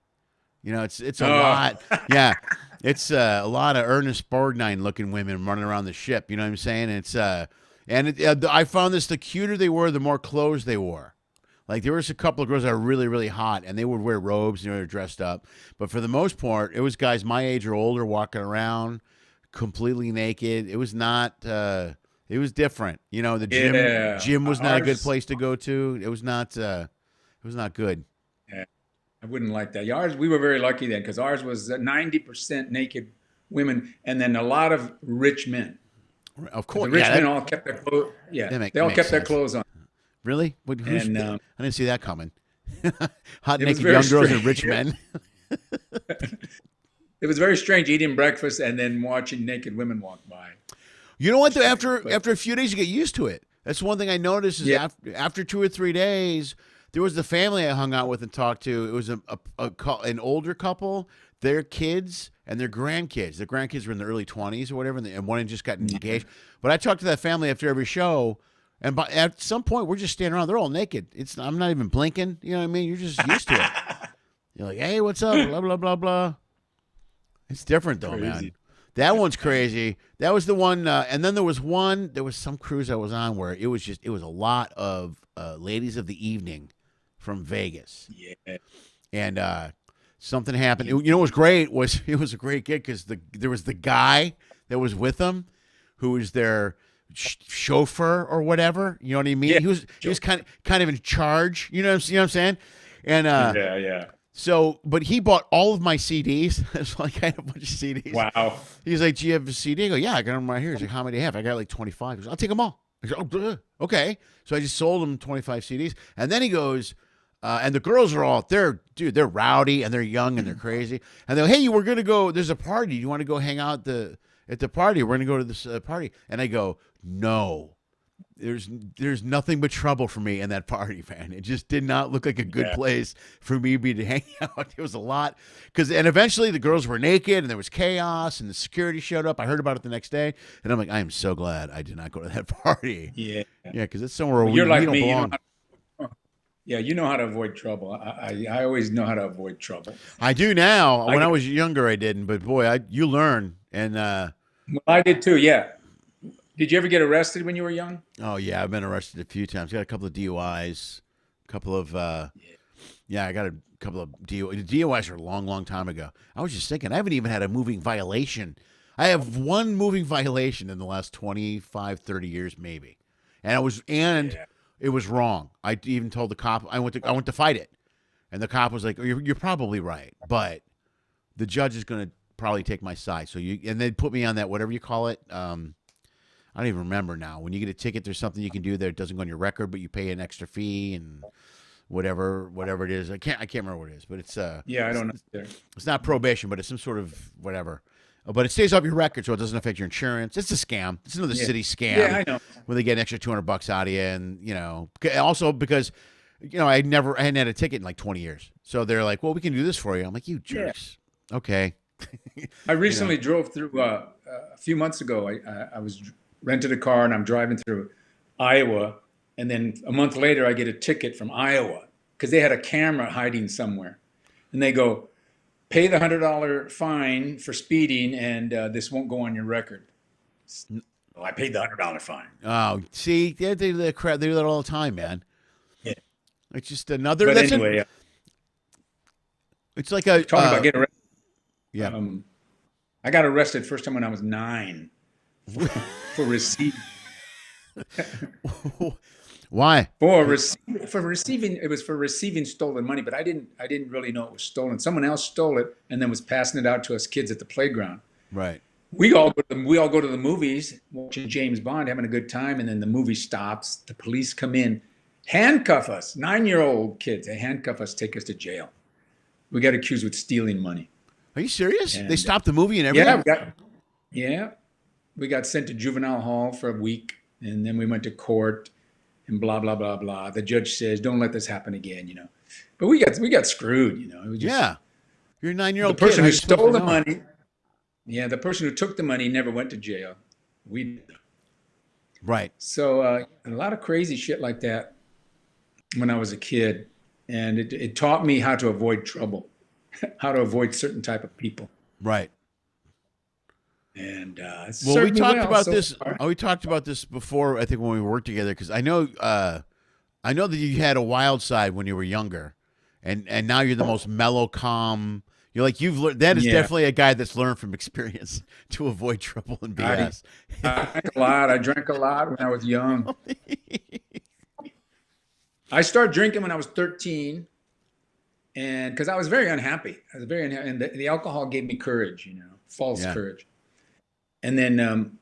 You know, it's a lot. Yeah, it's a lot of Ernest Borgnine looking women running around the ship. You know what I'm saying? I found this: the cuter they were, the more clothes they wore. Like there was a couple of girls that were really, really hot, and they would wear robes and they were dressed up. But for the most part, it was guys my age or older walking around completely naked. It was not. It was different. You know, the gym was not a good place to go to. It was not. It was not good. Yeah, I wouldn't like that. Ours, we were very lucky then because ours was 90% naked women, and then a lot of rich men. Of course, the rich men all kept their clothes. Yeah, they all kept their clothes on. Really? I didn't see that coming. Hot naked young girls and rich men. It was very strange eating breakfast and then watching naked women walk by. You know what? Though, after a few days, you get used to it. That's one thing I noticed is after 2 or 3 days, there was the family I hung out with and talked to. It was an older couple, their kids, and their grandkids. Their grandkids were in their early 20s or whatever, and one had just gotten engaged. But I talked to that family after every show. And at some point, we're just standing around. They're all naked. I'm not even blinking. You know what I mean? You're just used to it. You're like, hey, what's up? Blah, blah, blah, blah. It's different, though, man. That one's crazy. That was the one. And then there was some cruise I was on where it was a lot of ladies of the evening from Vegas. Yeah. And something happened. You know what was great? It was a great gig because there was the guy that was with them who was their chauffeur or whatever, you know what I mean? Yeah. He was kind of in charge, you know what I'm saying? And yeah. So, but he bought all of my CDs. It's like I had a bunch of CDs. Wow. He's like, "Do you have a CD?" I go, "Yeah, I got them right here." He's like, "How many do you have?" I got like 25. He goes, "I'll take them all." I go, "Oh, okay." So I just sold him 25 CDs, and then he goes, and the girls are all they're rowdy and they're young and they're crazy, and they're, "Hey, we're gonna go. There's a party. Do you want to go hang out at the party. We're going to go to this party. And I go, no, there's nothing but trouble for me in that party, man. It just did not look like a good place for me to hang out. It was a lot. And eventually the girls were naked and there was chaos and the security showed up. I heard about it the next day. And I'm like, I am so glad I did not go to that party. Yeah. Yeah, because it's somewhere where you're we like don't me. belong. Yeah, you know how to avoid trouble. I always know how to avoid trouble. I do now. When I was younger, I didn't. But boy, you learn. And well, I did too. Yeah. Did you ever get arrested when you were young? oh yeah, I've been arrested a few times. Got a couple of DUIs, a couple of I got a couple of DUIs. DUIs are a long, long time ago. I was just thinking, I haven't even had a moving violation. I have one moving violation in the last 25, 30 years, maybe. And it was wrong. I even told the cop I went to fight it, and the cop was like, oh, "You're probably right, but the judge is going to probably take my side." So and they put me on that whatever you call it. I don't even remember now. When you get a ticket, there's something you can do that doesn't go on your record, but you pay an extra fee and whatever it is. I can't remember what it is, but it's I don't know. It's not probation, but it's some sort of whatever. But it stays off your record, so it doesn't affect your insurance. It's a scam. It's another city scam. Yeah, I know. Where they get an extra $200 out of you, and also because I hadn't had a ticket in like 20 years, so they're like, "Well, we can do this for you." I'm like, "You jerks." Yeah. Okay. I recently drove through a few months ago. I was rented a car and I'm driving through Iowa, and then a month later I get a ticket from Iowa because they had a camera hiding somewhere, and they go, "Pay the $100 fine for speeding, and this won't go on your record." Well, I paid the $100 fine. Oh, see, they do that all the time, man. Yeah, it's just another. But anyway, it's like a talking about getting arrested. Yeah, I got arrested first time when I was 9 for receiving. Why? For receiving, it was for receiving stolen money, but I didn't really know it was stolen. Someone else stole it and then was passing it out to us kids at the playground. Right. We all go to the movies, watching James Bond, having a good time, and then the movie stops. The police come in, handcuff us, 9-year-old kids. They handcuff us, take us to jail. We got accused with stealing money. Are you serious? And they stopped the movie and everything? We got sent to juvenile hall for a week, and then we went to court, and blah blah blah blah. The judge says, "Don't let this happen again," But we got screwed, It was just, you're a 9-year-old the person kid. who stole the money. Yeah, the person who took the money never went to jail. We did. Right. So a lot of crazy shit like that when I was a kid, and it taught me how to avoid trouble, how to avoid certain type of people. Right. And we talked about this. We talked about this before. I think when we worked together, because I know that you had a wild side when you were younger, and now you're the most mellow, calm. You're like you've learned. That is definitely a guy that's learned from experience to avoid trouble and BS. I drank a lot. I drank a lot when I was young. I started drinking when I was 13, and because I was very unhappy. I was very unhappy, and the alcohol gave me courage. False courage. And then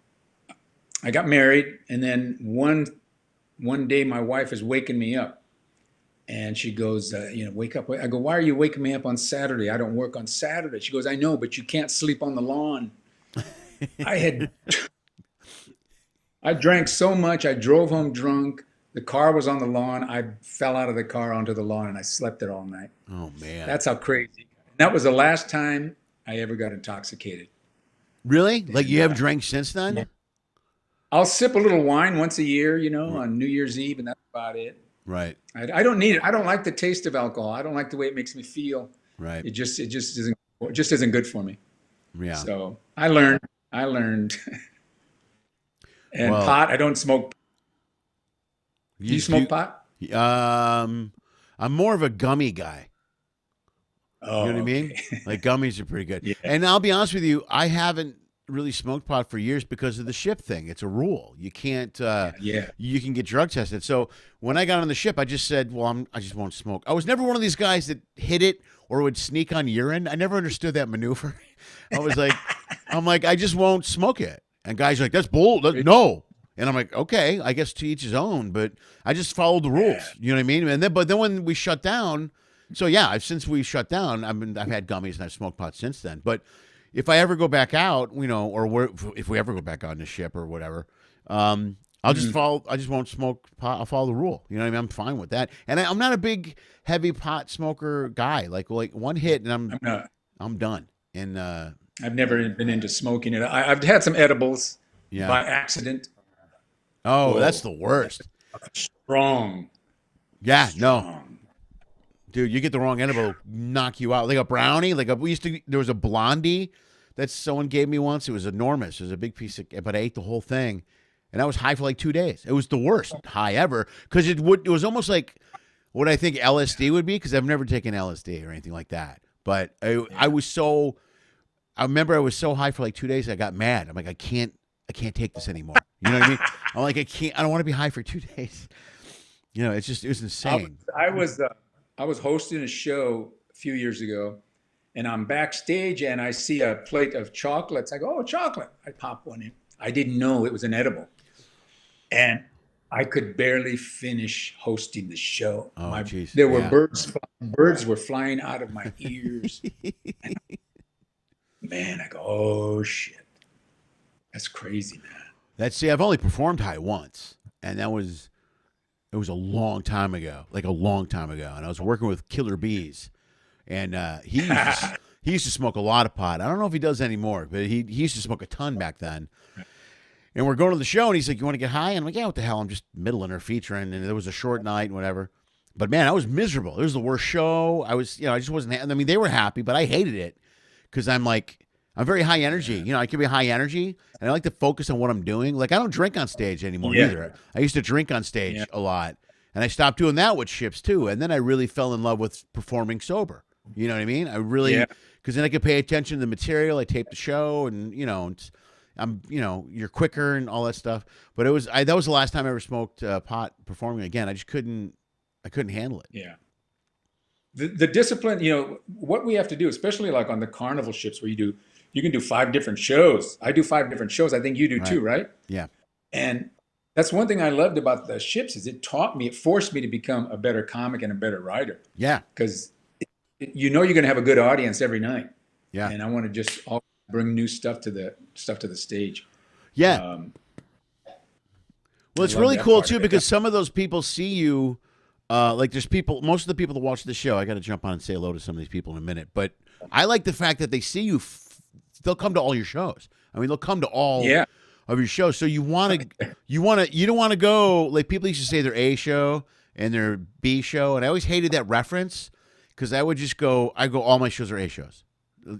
I got married, and then one day my wife is waking me up, and she goes, "Wake up." I go, "Why are you waking me up on Saturday? I don't work on Saturday." She goes, "I know, but you can't sleep on the lawn." I drank so much. I drove home drunk. The car was on the lawn. I fell out of the car onto the lawn, and I slept there all night. Oh man, that's how crazy. That was the last time I ever got intoxicated. Really? Like you have drank since then? Yeah. I'll sip a little wine once a year, on New Year's Eve, and that's about it. Right. I don't need it. I don't like the taste of alcohol. I don't like the way it makes me feel. Right. It just isn't good for me. Yeah. So I learned. And pot, I don't smoke. Do you smoke pot? I'm more of a gummy guy. Oh, you know what I mean? Like gummies are pretty good. Yeah. And I'll be honest with you, I haven't really smoked pot for years because of the ship thing. It's a rule. You can't, you can get drug tested. So when I got on the ship, I just said, well, I just won't smoke. I was never one of these guys that hit it or would sneak on urine. I never understood that maneuver. I was like, I just won't smoke it. And guys are like, that's bull. No. And I'm like, okay, I guess to each his own, but I just followed the rules. You know what I mean? But then when we shut down, so yeah, since we shut down, I've had gummies and I've smoked pot since then. But if I ever go back out, or if we ever go back on the ship or whatever, I'll just follow. I just won't smoke pot. I'll follow the rule. You know what I mean? I'm fine with that. And I'm not a big heavy pot smoker guy. Like one hit and I'm done. And I've never been into smoking it. I've had some edibles by accident. Oh, that's the worst. Strong. Yeah, no. Dude, you get the wrong edible, knock you out. Like a brownie, there was a blondie that someone gave me once. It was enormous. It was a big piece but I ate the whole thing. And I was high for like 2 days. It was the worst high ever because it was almost like what I think LSD would be, because I've never taken LSD or anything like that. But I remember I was so high for like 2 days, I got mad. I'm like, I can't take this anymore. You know what I mean? I'm like, I don't want to be high for 2 days. It was insane. I was hosting a show a few years ago, and I'm backstage and I see a plate of chocolates. I go, oh, chocolate. I pop one in. I didn't know it was an edible. And I could barely finish hosting the show. Oh, geez. There were birds were flying out of my ears. Man, I go, oh shit. That's crazy, man. I've only performed high once, and it was a long time ago, and I was working with Killer Bees, and he used to smoke a lot of pot. I don't know if he does anymore, but he used to smoke a ton back then. And we're going to the show, and he's like, you want to get high? And I'm like, yeah, what the hell? I'm just middling or featuring, and there was a short night and whatever. But, man, I was miserable. It was the worst show. I just wasn't – I mean, they were happy, but I hated it because I'm very high energy. I can be high energy, and I like to focus on what I'm doing. Like, I don't drink on stage anymore either. I used to drink on stage a lot, and I stopped doing that with ships too. And then I really fell in love with performing sober. You know what I mean? I really – because then I could pay attention to the material. I taped the show, and, you're quicker and all that stuff. But that was the last time I ever smoked pot performing again. I just couldn't handle it. Yeah. The discipline, what we have to do, especially like on the carnival ships where you can do 5 different shows. I do 5 different shows. I think you do too, right? Yeah. And that's one thing I loved about the ships is it forced me to become a better comic and a better writer. Yeah. Because you're going to have a good audience every night. Yeah. And I want to just bring new stuff to the stage. Yeah. Well, it's really cool too because some of those people see you. Like there's people. Most of the people that watch the show, I got to jump on and say hello to some of these people in a minute. But I like the fact that they see you. They'll come to all your shows. I mean, they'll come to all of your shows. So you don't want to go. Like people used to say their A show and their B show, and I always hated that reference because I would just go. All my shows are A shows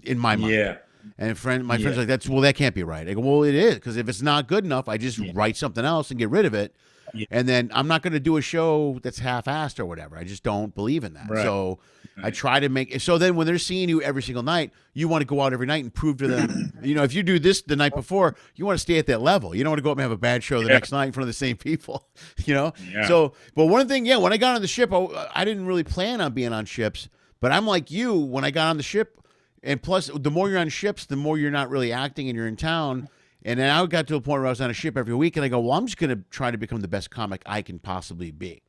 in my mind. Yeah. And my friends are like, that can't be right. I go, well, it is, because if it's not good enough, I just write something else and get rid of it. Yeah. And then I'm not going to do a show that's half-assed or whatever. I just don't believe in that. Right. So I try to make – so then when they're seeing you every single night, you want to go out every night and prove to them – if you do this the night before, you want to stay at that level. You don't want to go up and have a bad show the next night in front of the same people, Yeah. So – but one thing, when I got on the ship, I didn't really plan on being on ships. But I'm like you, when I got on the ship – and plus, the more you're on ships, the more you're not really acting and you're in town. And then I got to a point where I was on a ship every week, and I go, well, I'm just going to try to become the best comic I can possibly be.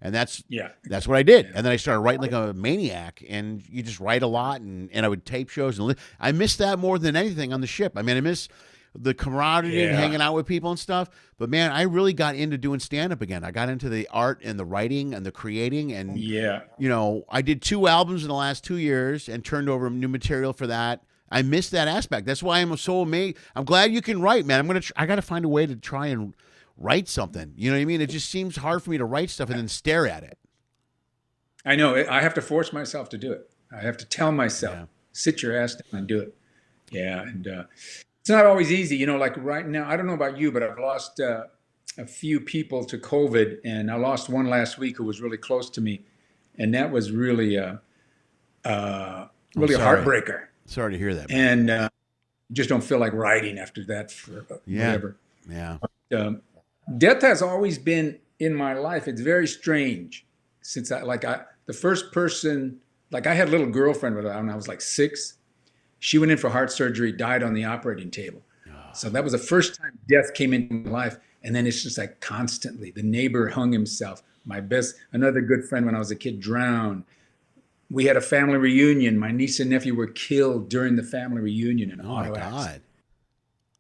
And that's what I did. And then I started writing like a maniac, and you just write a lot, and I would tape shows. And I miss that more than anything on the ship. I mean, I miss the camaraderie and hanging out with people and stuff. But, man, I really got into doing stand-up again. I got into the art and the writing and the creating. And, I did 2 albums in the last 2 years and turned over new material for that. I miss that aspect. That's why I'm so amazed. I'm glad you can write, man. I got to find a way to try and write something. You know what I mean? It just seems hard for me to write stuff and then stare at it. I know. I have to force myself to do it. I have to tell myself, sit your ass down and do it. Yeah, and it's not always easy. Like right now, I don't know about you, but I've lost a few people to COVID, and I lost one last week who was really close to me, and that was really a heartbreaker. Sorry to hear that. And just don't feel like writing after that for whatever. Yeah. Death has always been in my life. It's very strange since the first person, I had a little girlfriend when I was like 6. She went in for heart surgery, died on the operating table. So that was the first time death came into my life. And then it's just like constantly. The neighbor hung himself. Another good friend when I was a kid drowned. we had a family reunion. My niece and nephew were killed during the family reunion in Oh my auto God. accident.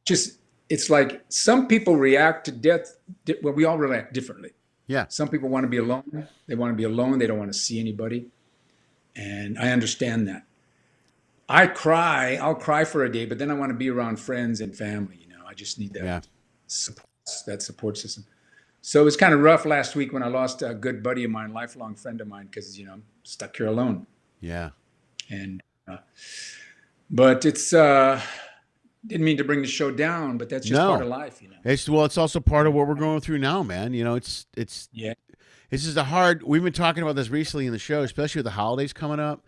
Just, it's like some people react to death. Well, we all react differently. Yeah. Some people want to be alone. They want to be alone. They don't want to see anybody. And I understand that. I'll cry for a day, but then I want to be around friends and family. I just need that support system. So it was kind of rough last week when I lost a good buddy of mine, lifelong friend of mine, because I'm stuck here alone. Yeah. And but it's didn't mean to bring the show down, but that's just part of life. It's also part of what we're going through now, man. It's yeah. This is we've been talking about this recently in the show, especially with the holidays coming up.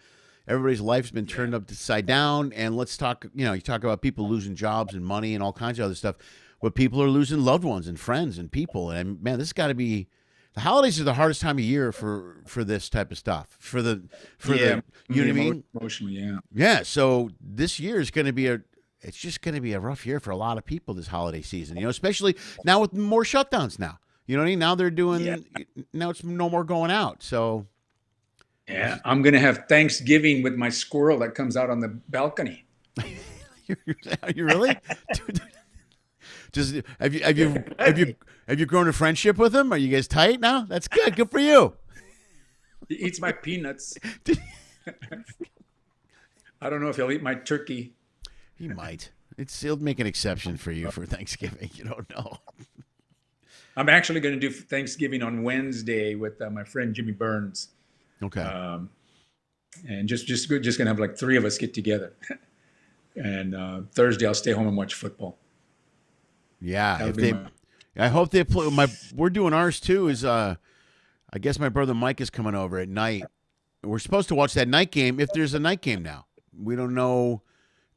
Everybody's life's been turned upside down, and let's talk, you talk about people losing jobs and money and all kinds of other stuff, but people are losing loved ones and friends and people. And man, this has got to be, the holidays are the hardest time of year for this type of stuff, you know what I mean? Emotionally, yeah. Yeah. So this year is going to be it's just going to be a rough year for a lot of people this holiday season, especially now with more shutdowns now. You know what I mean? Now they're doing, now it's no more going out. So. Yeah, I'm going to have Thanksgiving with my squirrel that comes out on the balcony. Are you really? Just have you grown a friendship with him? Are you guys tight now? That's good. Good for you. He eats my peanuts. I don't know if he'll eat my turkey. He might. He'll make an exception for you for Thanksgiving. You don't know. I'm actually going to do Thanksgiving on Wednesday with my friend Jimmy Burns. Okay. And just going to have like 3 of us get together. And Thursday I'll stay home and watch football. Yeah. I hope they play. We're doing ours too. I guess my brother Mike is coming over at night. We're supposed to watch that night game if there's a night game now. We don't know.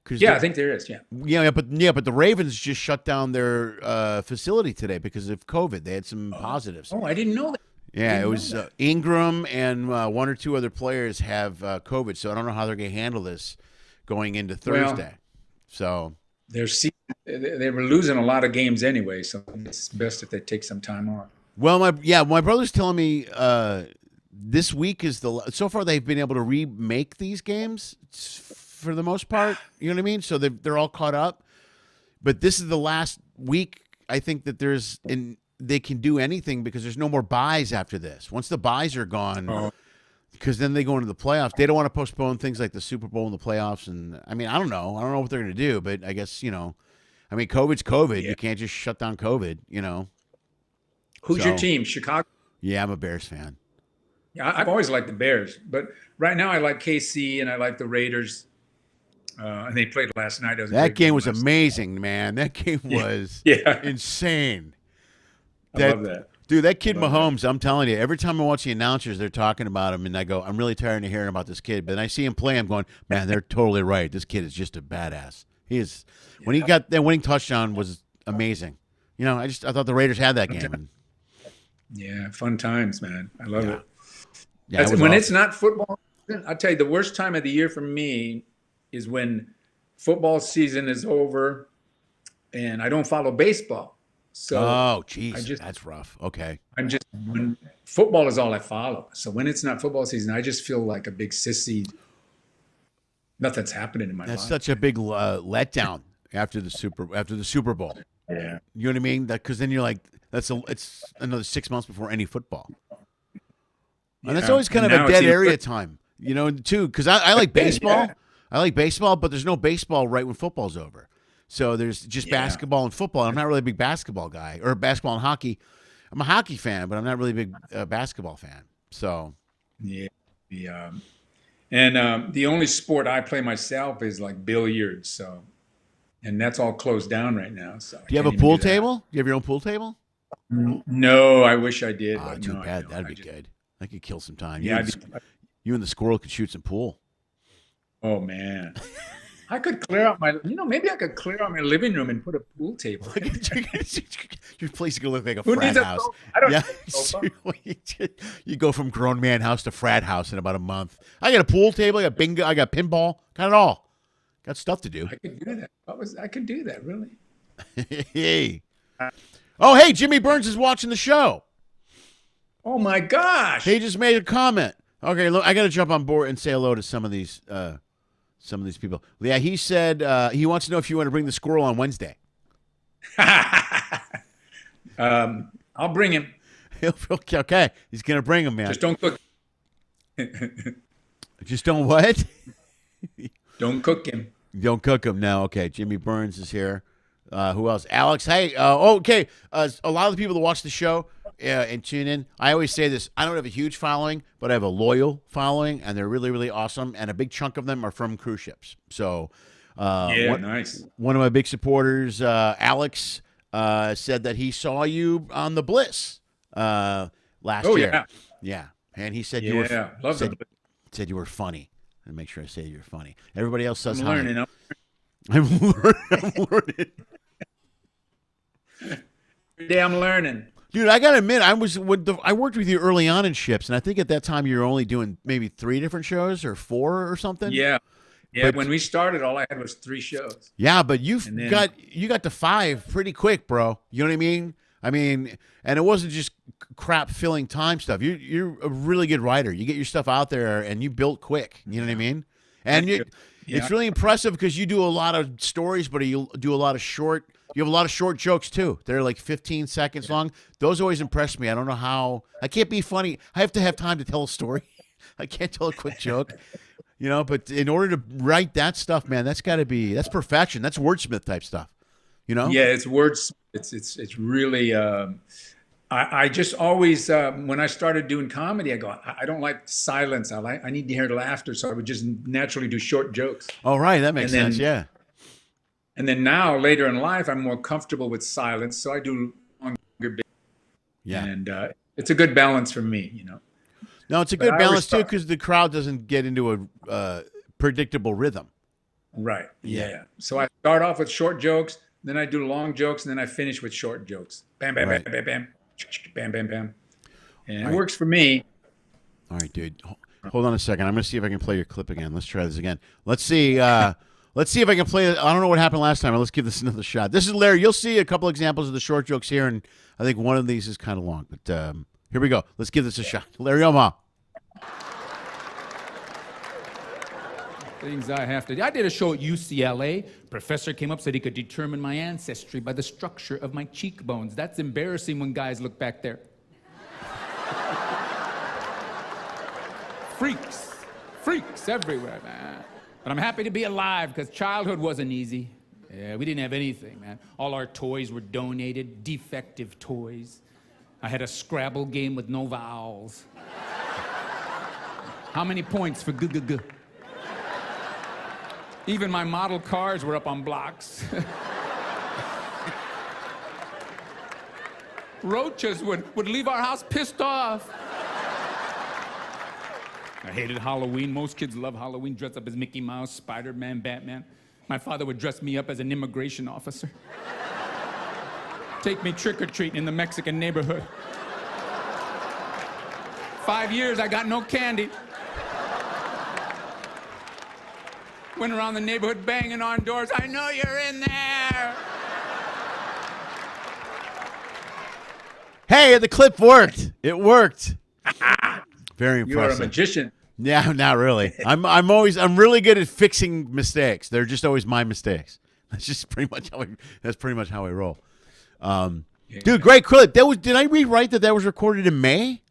I think there is. Yeah. But the Ravens just shut down their facility today because of COVID. They had some positives. Oh, I didn't know that. Yeah, it was Ingram and 1 or 2 other players have COVID, so I don't know how they're going to handle this going into Thursday. So they were losing a lot of games anyway, so it's best if they take some time off. Well, my brother's telling me this week is so far they've been able to remake these games for the most part. You know what I mean? So they're all caught up, but this is the last week. I think that they can do anything because there's no more buys after this. Once the buys are gone, because then they go into the playoffs. They don't want to postpone things like the Super Bowl and the playoffs. And I mean, I don't know what they're going to do, but I guess, COVID's COVID. Yeah. You can't just shut down COVID, Who's your team? Chicago? Yeah, I'm a Bears fan. Yeah, I've always liked the Bears, but right now I like KC and I like the Raiders. And they played last night. That game was amazing, man. That game was insane. I love that. Dude, that kid Mahomes, I'm telling you, every time I watch the announcers, they're talking about him, and I go, I'm really tired of hearing about this kid. But then I see him play, I'm going, man, they're totally right. This kid is just a badass. He is. When he got that winning touchdown was amazing. I thought the Raiders had that game. Yeah, fun times, man. I love it. Yeah, it's not football, I'll tell you, the worst time of the year for me is when football season is over and I don't follow baseball. So geez, that's rough. Okay. When football is all I follow. So when it's not football season, I just feel like a big sissy. Nothing's happening in my life. That's such a big letdown after the Super Bowl. Yeah. You know what I mean? Because then you're like, it's another 6 months before any football. And that's always kind of a dead area time, too. Because I like baseball. Yeah. I like baseball, but there's no baseball right when football's over. So there's just basketball and football. I'm not really a big basketball guy, or basketball and hockey. I'm a hockey fan, but I'm not really a big basketball fan. So and the only sport I play myself is like billiards. So, and that's all closed down right now. So do you have a pool table? Do you have your own pool table? No, I wish I did. Too bad. That'd be good. I could kill some time. Yeah, you and the squirrel could shoot some pool. Oh man. I could clear out maybe I could clear out my living room and put a pool table. Your place is going to look like a frat house. I don't You go from grown man house to frat house in about a month. I got a pool table. I got bingo. I got pinball. Got it all. Got stuff to do. I could do that. I could do that, really. Hey. Oh, hey, Jimmy Burns is watching the show. Oh, my gosh. He just made a comment. Okay, look, I got to jump on board and say hello to some of these people. Yeah, he said he wants to know if you want to bring the squirrel on Wednesday. I'll bring him. Okay, he's gonna bring him, man. Just don't cook. Just don't what? Don't cook him. Don't cook him. No, okay. Jimmy Burns is here. Who else? Alex. Hey. Okay. A lot of the people that watch the show and tune in, I always say this. I don't have a huge following, but I have a loyal following, and they're really, really awesome. And a big chunk of them are from cruise ships. So, nice. One of my big supporters, Alex, said that he saw you on the Bliss last year. Yeah, and he said you were. Said you were funny. And make sure I say you're funny. Everybody else says I'm hi. learning. I'm learning. Every day I'm learning. Dude, I gotta admit, I worked with you early on in ships, and I think at that time you were only doing maybe 3 different shows or 4 or something. Yeah. But when we started, all I had was 3 shows. Yeah, but you got to 5 pretty quick, bro. You know what I mean? And it wasn't just crap filling time stuff. You're a really good writer. You get your stuff out there, and you built quick. You know what I mean? And it's really impressive because you do a lot of stories, but you do a lot of short. You have a lot of short jokes too. They're like 15 seconds long. Those always impress me. I don't know how. I can't be funny. I have to have time to tell a story. I can't tell a quick joke. But in order to write that stuff, man, that's perfection. That's wordsmith type stuff. Yeah, it's words. It's really. I just always when I started doing comedy, I go, I don't like silence. I need to hear laughter, so I would just naturally do short jokes. Oh, right, that makes sense. Yeah. And then now, later in life, I'm more comfortable with silence, so I do longer bits. Yeah. And it's a good balance for me, No, it's a good balance too, because the crowd doesn't get into a predictable rhythm. Right. Yeah. So I start off with short jokes, then I do long jokes, and then I finish with short jokes. Bam, bam, bam, bam, bam, bam, bam, bam. And it works for me. All right, dude. Hold on a second. I'm going to see if I can play your clip again. Let's try this again. Let's see. Let's see if I can play it. I don't know what happened last time, but let's give this another shot. This is Larry. You'll see a couple examples of the short jokes here, and I think one of these is kind of long. But here we go. Let's give this a shot. Larry Omaha. Things I have to do. I did a show at UCLA. Professor came up, said he could determine my ancestry by the structure of my cheekbones. That's embarrassing when guys look back there. Freaks everywhere, man. But I'm happy to be alive because childhood wasn't easy. Yeah, we didn't have anything, man. All our toys were donated, defective toys. I had a Scrabble game with no vowels. How many points for g-g-g? Even my model cars were up on blocks. Roaches would leave our house pissed off. I hated Halloween. Most kids love Halloween. Dress up as Mickey Mouse, Spider-Man, Batman. My father would dress me up as an immigration officer. Take me trick-or-treating in the Mexican neighborhood. 5 years, I got no candy. Went around the neighborhood banging on doors. I know you're in there. Hey, the clip worked. It worked. Very impressive. You are a magician. Yeah, not really. I'm really good at fixing mistakes. They're just always my mistakes. That's pretty much how I roll. Dude, great clip. Did I read right that was recorded in May?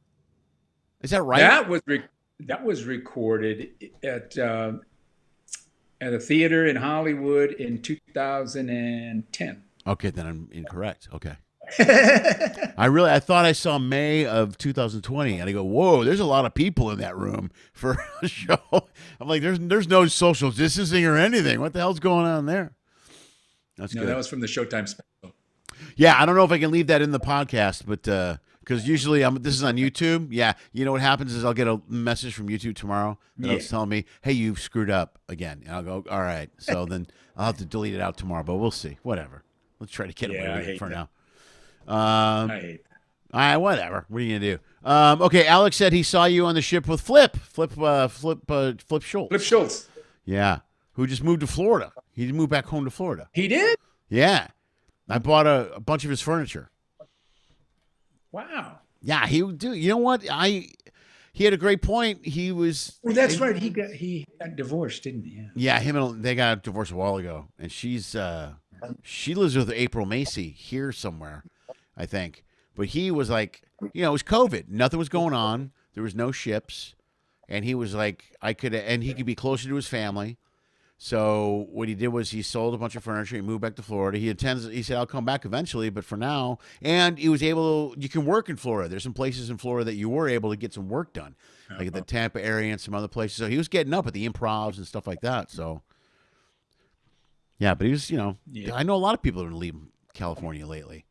Is that right? That was recorded at a theater in Hollywood in 2010. Okay, then I'm incorrect. Okay. I thought I saw May of 2020, and I go, whoa, there's a lot of people in that room for a show. I'm like, there's no social distancing or anything. What the hell's going on there? That's good. That was from the Showtime special. Yeah, I don't know if I can leave that in the podcast, but because usually this is on YouTube. Yeah, you know what happens is I'll get a message from YouTube tomorrow that's telling me, hey, you've screwed up again. And I'll go, all right. So then I'll have to delete it out tomorrow, but we'll see. Whatever. Let's try to get away with it for now. I hate that. All right, whatever. What are you gonna do? Okay, Alex said he saw you on the ship with Flip Schultz. Flip Schultz. Yeah, who just moved to Florida. He moved back home to Florida. He did? Yeah, I bought a bunch of his furniture. Wow. Yeah, he would do. You know what? he had a great point. He was. Well, that's right. He got divorced, didn't he? Yeah, they got divorced a while ago, and she lives with April Macy here somewhere, I think. But he was like, it was COVID. Nothing was going on. There was no ships, and he was like, and he could be closer to his family. So what he did was he sold a bunch of furniture. He moved back to Florida. He said, I'll come back eventually, but for now. And he was you can work in Florida. There's some places in Florida that you were able to get some work done, like at the Tampa area and some other places. So he was getting up at the improvs and stuff like that. So, yeah, but he was, I know a lot of people that are leaving California lately.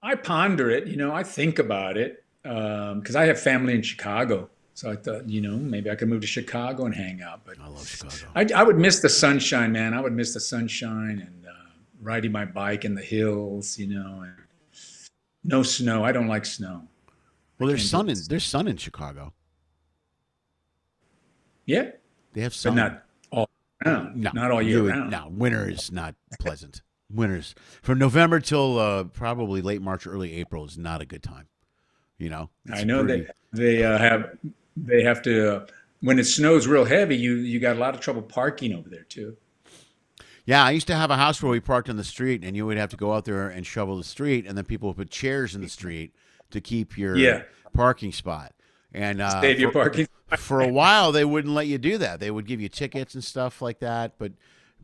I ponder it, I think about it because I have family in Chicago. So I thought, maybe I could move to Chicago and hang out. But I love Chicago. I would miss the sunshine, man. I would miss the sunshine and riding my bike in the hills, and no snow. I don't like snow. Well, there's sun in Chicago. Yeah. They have sun. But not all around. No, not all year round. No, winter is not pleasant. Winters from November till probably late March, early April is not a good time. I know that they have to when it snows real heavy. You got a lot of trouble parking over there too. Yeah, I used to have a house where we parked on the street, and you would have to go out there and shovel the street, and then people would put chairs in the street to keep your parking spot. And save your parking. For a while, they wouldn't let you do that. They would give you tickets and stuff like that. But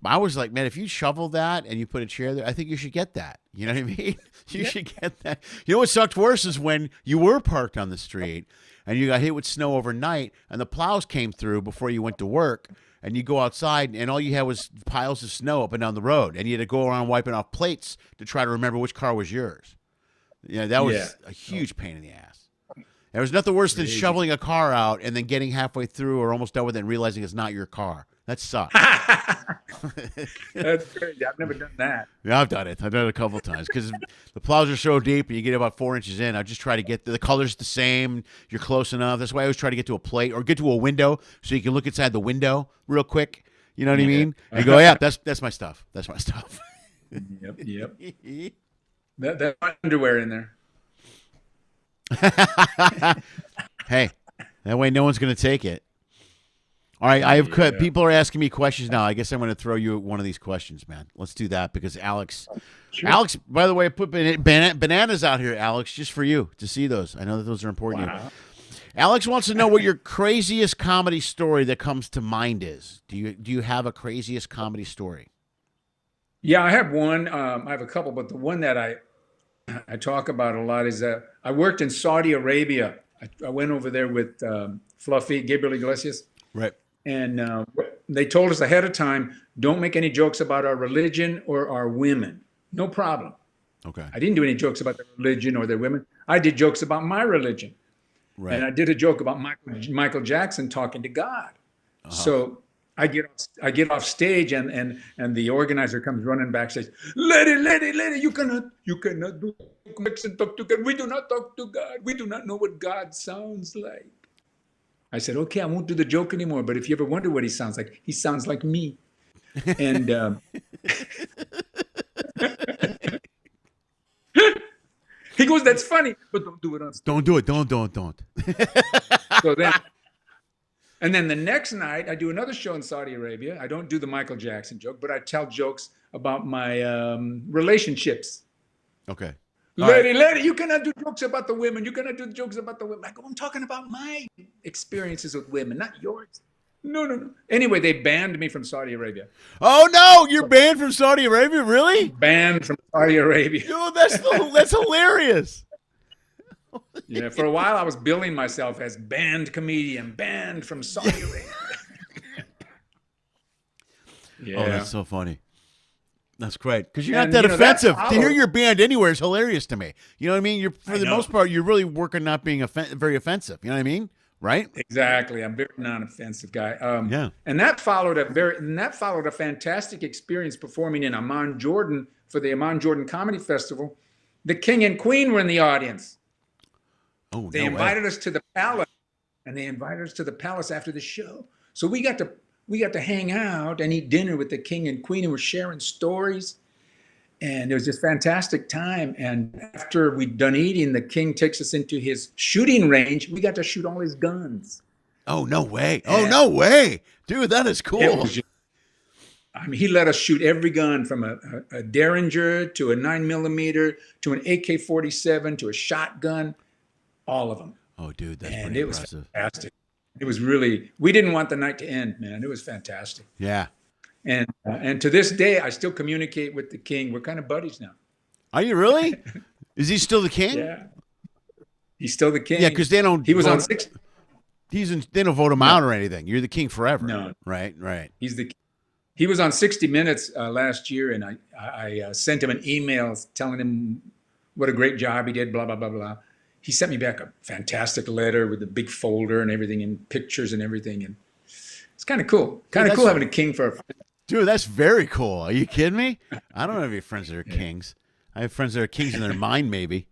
I was like, man, if you shovel that and you put a chair there, I think you should get that. You know what I mean? You should get that. You know what sucked worse is when you were parked on the street and you got hit with snow overnight and the plows came through before you went to work, and you go outside and all you had was piles of snow up and down the road, and you had to go around wiping off plates to try to remember which car was yours. That was a huge pain in the ass. There was nothing worse than shoveling a car out and then getting halfway through or almost done with it and realizing it's not your car. That sucks. That's crazy. I've never done that. Yeah, I've done it. I've done it a couple of times because the plows are so deep and you get about 4 inches in. I just try to get the color's the same. You're close enough. That's why I always try to get to a plate or get to a window so you can look inside the window real quick. You know what I mean? And go, yeah, that's my stuff. That's my stuff. Yep. That underwear in there. Hey, that way no one's going to take it. All right, people are asking me questions now. I guess I'm going to throw you one of these questions, man. Let's do that because Alex, by the way, I put bananas out here, Alex, just for you to see those. I know that those are important to you. Alex wants to know what your craziest comedy story that comes to mind is. Do you have a craziest comedy story? Yeah, I have one. I have a couple, but the one that I talk about a lot is that I worked in Saudi Arabia. I went over there with Fluffy, Gabriel Iglesias. Right. And they told us ahead of time, don't make any jokes about our religion or our women. No problem. Okay. I didn't do any jokes about their religion or their women. I did jokes about my religion. Right. And I did a joke about Michael Jackson talking to God. Uh-huh. So I get off stage and the organizer comes running backstage. Lenny, you cannot do jokes and talk to God. We do not talk to God. We do not know what God sounds like. I said, okay, I won't do the joke anymore. But if you ever wonder what he sounds like me. And he goes, that's funny, but don't do it on stage. Don't do it. Don't. So then the next night, I do another show in Saudi Arabia. I don't do the Michael Jackson joke, but I tell jokes about my relationships. Okay. Lady, you cannot do jokes about the women. You cannot do jokes about the women. I go, I'm talking about my experiences with women, not yours. No. Anyway, they banned me from Saudi Arabia. Oh, no, you're banned from Saudi Arabia? Really? Banned from Saudi Arabia. Dude, that's hilarious. Yeah, for a while I was billing myself as banned comedian, banned from Saudi Arabia. Yeah. Oh, that's so funny. That's great because you're not that offensive. To hear you're banned anywhere is hilarious to me. You know what I mean? For the most part, you're really working not being very offensive. You know what I mean? Right? Exactly. I'm a very non-offensive guy. Yeah. And that followed a fantastic experience performing in Amman, Jordan for the Amman Jordan Comedy Festival. The King and Queen were in the audience. Oh, they invited us to the palace, and they invited us to the palace after the show. So we got to hang out and eat dinner with the King and Queen, and we're sharing stories. And it was just fantastic time. And after we'd done eating, the king takes us into his shooting range. We got to shoot all his guns. Oh, no way. Oh, no way. Dude, that is cool. I mean, he let us shoot every gun from a Derringer to a 9mm to an AK-47 to a shotgun, all of them. Oh, dude, that's and pretty it was impressive. fantastic. It was really, we didn't want the night to end, man. It was fantastic. Yeah. And to this day, I still communicate with the king. We're kind of buddies now. Are you really? Is he still the king? Yeah. He's still the king. Yeah, because they don't. He was vote, on 6. They don't vote him out or anything. You're the king forever. No. Right. He was on 60 Minutes last year, and I sent him an email telling him what a great job he did, blah, blah, blah, blah. He sent me back a fantastic letter with a big folder and everything and pictures and everything. And it's kind of cool. Kind of cool having a king for a friend. Dude, that's very cool. Are you kidding me? I don't have any friends that are kings. I have friends that are kings in their mind, maybe.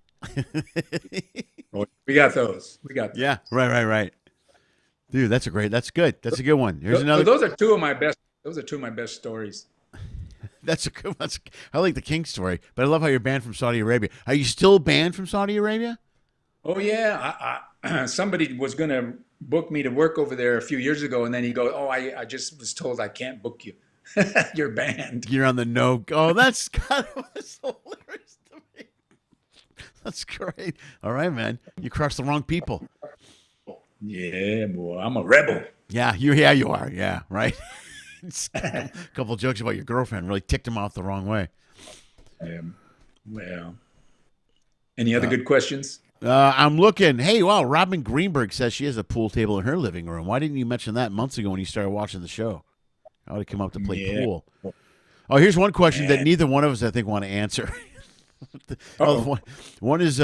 We got those. Yeah, right. Dude, that's good. That's a good one. Here's another. Those are two of my best stories. That's a good one. I like the king story, but I love how you're banned from Saudi Arabia. Are you still banned from Saudi Arabia? Oh yeah, somebody was going to book me to work over there a few years ago, and then he goes, "Oh, I just was told I can't book you. You're banned." You're on the no. Oh, that's kind of hilarious to me. That's great. All right, man. You crushed the wrong people. Yeah, boy, I'm a rebel. Yeah, you are. Yeah, right. A couple of jokes about your girlfriend really ticked him off the wrong way. Well, any other good questions? I'm looking. Hey, wow, Robin Greenberg says she has a pool table in her living room. Why didn't you mention that months ago when you started watching the show? I would have come up to play pool. Oh, here's one question that neither one of us, I think, want to answer. One is,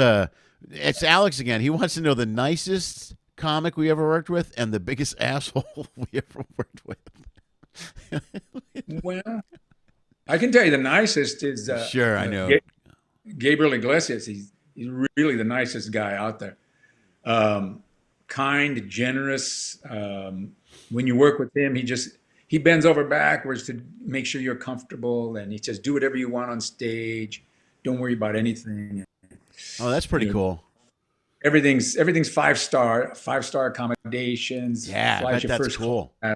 it's Alex again. He wants to know the nicest comic we ever worked with and the biggest asshole we ever worked with. Well, I can tell you the nicest is sure, I know. Gabriel Iglesias. He's really the nicest guy out there. Kind, generous. When you work with him, he bends over backwards to make sure you're comfortable, and he says, "Do whatever you want on stage. Don't worry about anything." Oh, that's pretty cool. Everything's 5-star accommodations. Yeah, I bet that's cool. Yeah,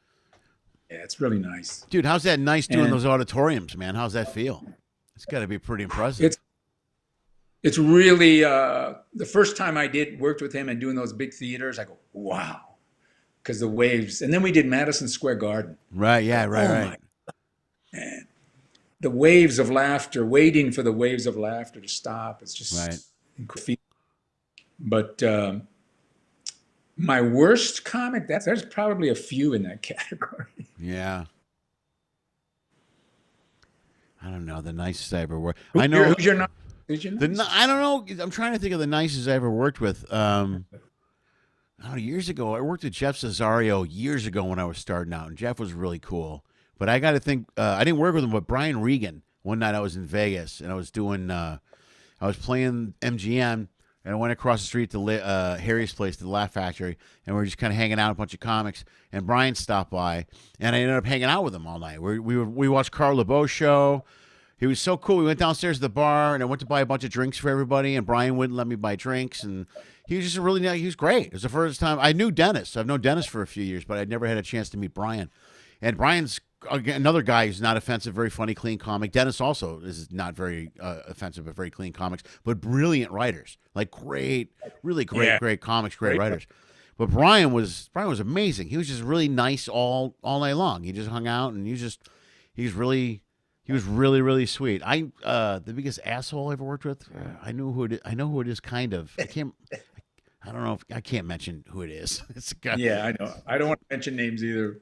it's really nice. Dude, how's that nice doing those auditoriums, man? How's that feel? It's got to be pretty impressive. It's really, the first time I worked with him and doing those big theaters, I go, wow. Because the waves. And then we did Madison Square Garden. Right, yeah, right. Man. The waves of laughter, waiting for the waves of laughter to stop. It's just incredible. But my worst comic, there's probably a few in that category. Yeah. I don't know. The nicest I ever worked. Who's your nicest? I don't know. I'm trying to think of the nicest I ever worked with. Years ago, I worked with Jeff Cesario years ago when I was starting out, and Jeff was really cool. But I got to think, I didn't work with him, but Brian Regan. One night I was in Vegas, and I was playing MGM. And I went across the street to Harry's place, to the Laugh Factory, and we were just kind of hanging out, a bunch of comics. And Brian stopped by, and I ended up hanging out with him all night. We watched Carl LeBeau's show. He was so cool. We went downstairs to the bar, and I went to buy a bunch of drinks for everybody, and Brian wouldn't let me buy drinks. And he was just he was great. It was the first time. I knew Dennis. I've known Dennis for a few years, but I'd never had a chance to meet Brian. And Brian's another guy who's not offensive, very funny, clean comic. Dennis also is not very offensive, but very clean comics, but brilliant writers, like great comics, great writers. But Brian was amazing. He was just really nice all night long. He just hung out, and he was really sweet. The biggest asshole I ever worked with. I know who it is. Kind of. I don't know if I can't mention who it is. It's a guy. Yeah, I know. I don't want to mention names either.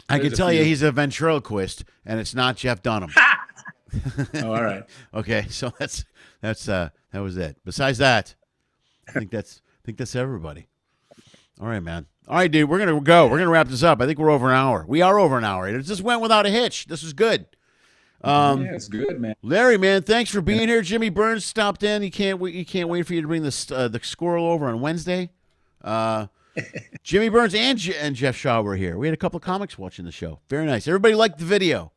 I can tell you he's a ventriloquist, and it's not Jeff Dunham. Oh, all right. Okay, so that was it. Besides that, I think that's everybody. All right, man. All right, dude, we're gonna go. We're gonna wrap this up. I think we're over an hour. We are over an hour. It just went without a hitch. This is good. Yeah, it's good, man. Larry, man, thanks for being here. Jimmy Burns stopped in. He can't wait for you to bring the squirrel over on Wednesday. Jimmy Burns and Jeff Shaw were here. We had a couple of comics watching the show. Very nice. Everybody liked the video.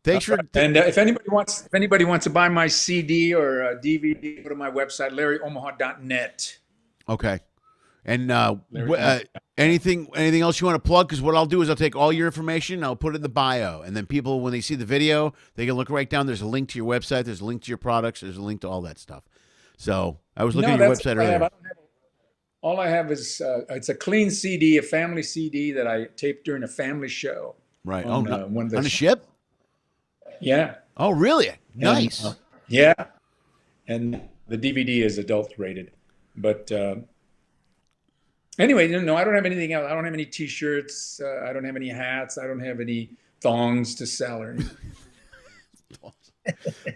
Thanks for. And if anybody wants to buy my CD or DVD, go to my website, LarryOmaha.net. Okay. And anything else you want to plug? Because what I'll do is I'll take all your information, I'll put it in the bio, and then people, when they see the video, they can look right down. There's a link to your website. There's a link to your products. There's a link to all that stuff. So I was looking at your website earlier. All I have is it's a clean CD, a family CD that I taped during a family show. Right. On, on a ship? Yeah. Oh, really? Nice. And, yeah. And the DVD is adult rated. But anyway, no, I don't have anything else. I don't have any T-shirts. I don't have any hats. I don't have any thongs to sell or anything.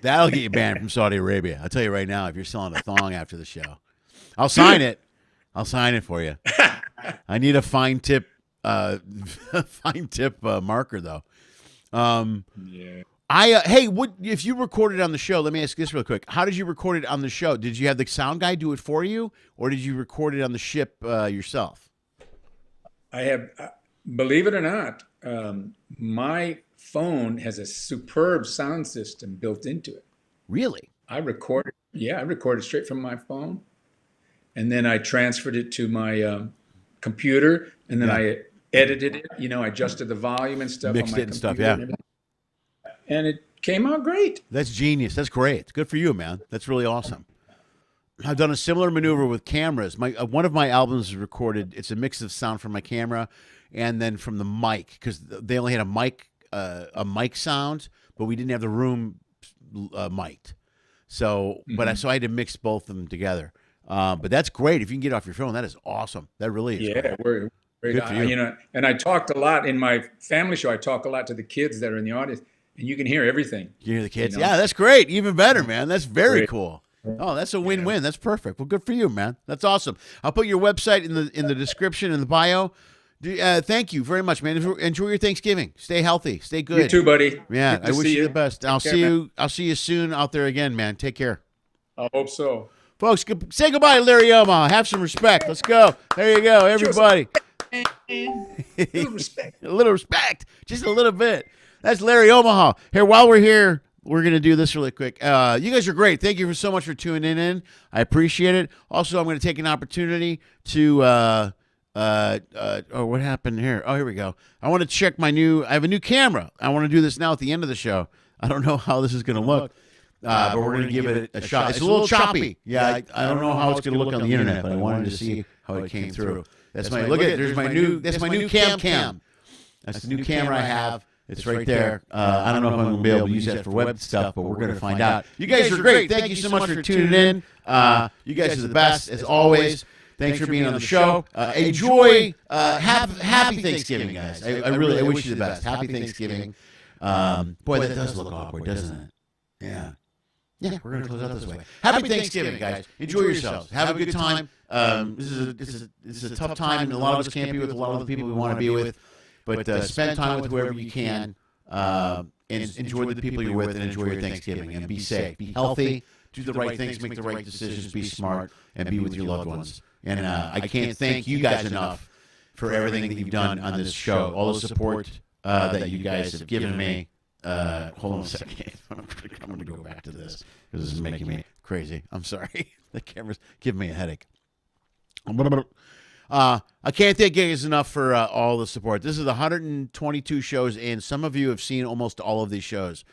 That'll get you banned from Saudi Arabia. I'll tell you right now, if you're selling a thong after the show. I'll sign it. I'll sign it for you. I need a fine tip marker, though. Yeah. Hey, what if you recorded on the show? Let me ask this real quick. How did you record it on the show? Did you have the sound guy do it for you, or did you record it on the ship yourself? I have, believe it or not, my phone has a superb sound system built into it. Really? I recorded straight from my phone, and then I transferred it to my computer, and then I edited it. I adjusted the volume and stuff. Mixed on my it and stuff, and it came out great. That's genius. That's great. Good for you, man. That's really awesome. I've done a similar maneuver with cameras. One of my albums is recorded. It's a mix of sound from my camera and then from the mic, because they only had a mic sound, but we didn't have the room mic'd. So, so I had to mix both of them together. But that's great. If you can get off your phone, that is awesome. That really is. Yeah, great. Good for you. And I talked a lot in my family show. I talk a lot to the kids that are in the audience, and you can hear everything. You hear the kids? Yeah, that's great. Even better, man. That's very cool. Oh, that's a win-win. That's perfect. Well, good for you, man. That's awesome. I'll put your website in the description in the bio. Thank you very much, man. Enjoy your Thanksgiving. Stay healthy. Stay good. You too, buddy. Yeah, I wish you the best. I'll see you soon out there again, man. Take care. I hope so. Folks, say goodbye to Larry Omaha. Have some respect. Let's go. There you go, everybody. A little respect. A little respect. Just a little bit. That's Larry Omaha. Here, while we're here, we're going to do this really quick. You guys are great. Thank you so much for tuning in. I appreciate it. Also, I'm going to take an opportunity to what happened here? Oh, here we go. I want to check I have a new camera. I want to do this now at the end of the show. I don't know how this is going to look. But we're going to give it a shot. It's a little choppy. Yeah, I don't know how it's going to look on the internet, but I wanted to see how it came through. That's my new cam. That's the new camera I have. It's right there. I don't know if I'm going to be able to use that for web stuff, but we're going to find out. You guys are great. Thank you so much for tuning in. You guys are the best, as always. Thanks for being on the show. Enjoy. Happy Thanksgiving, guys. I wish you the best. Happy Thanksgiving. Boy, that does look awkward, doesn't it? Yeah. Yeah, we're going to close out this way. Happy Thanksgiving, guys. Enjoy yourselves. Have a good time. This is a tough time, and a lot of us can't be with a lot of the people we want to be with. But spend time with whoever you can, and enjoy the people you're with, and enjoy your Thanksgiving. And be safe. Be healthy. Do the right things. Make the right decisions. Be smart. And be with your loved ones. And I can't thank you guys enough for everything that you've done on this show. All the support that you guys have given me. Hold on a second. I'm going to go back to this because this is making me crazy. I'm sorry. The camera's giving me a headache. I can't thank you guys enough for all the support. This is 122 shows in. Some of you have seen almost all of these shows,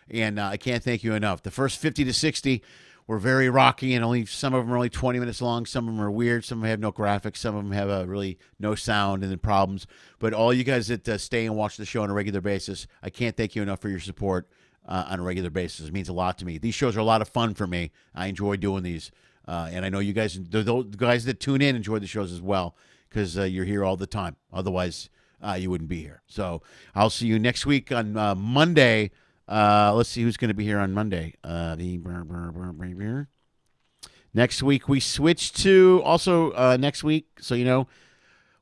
and I can't thank you enough. The first 50 to 60 were very rocky, and some of them are only 20 minutes long. Some of them are weird. Some of them have no graphics. Some of them have really no sound and then problems. But all you guys that stay and watch the show on a regular basis, I can't thank you enough for your support on a regular basis. It means a lot to me. These shows are a lot of fun for me. I enjoy doing these. And I know you guys, the guys that tune in enjoy the shows as well because you're here all the time. Otherwise, you wouldn't be here. So I'll see you next week on Monday. Let's see who's going to be here on Monday. Next week we switch to next week. So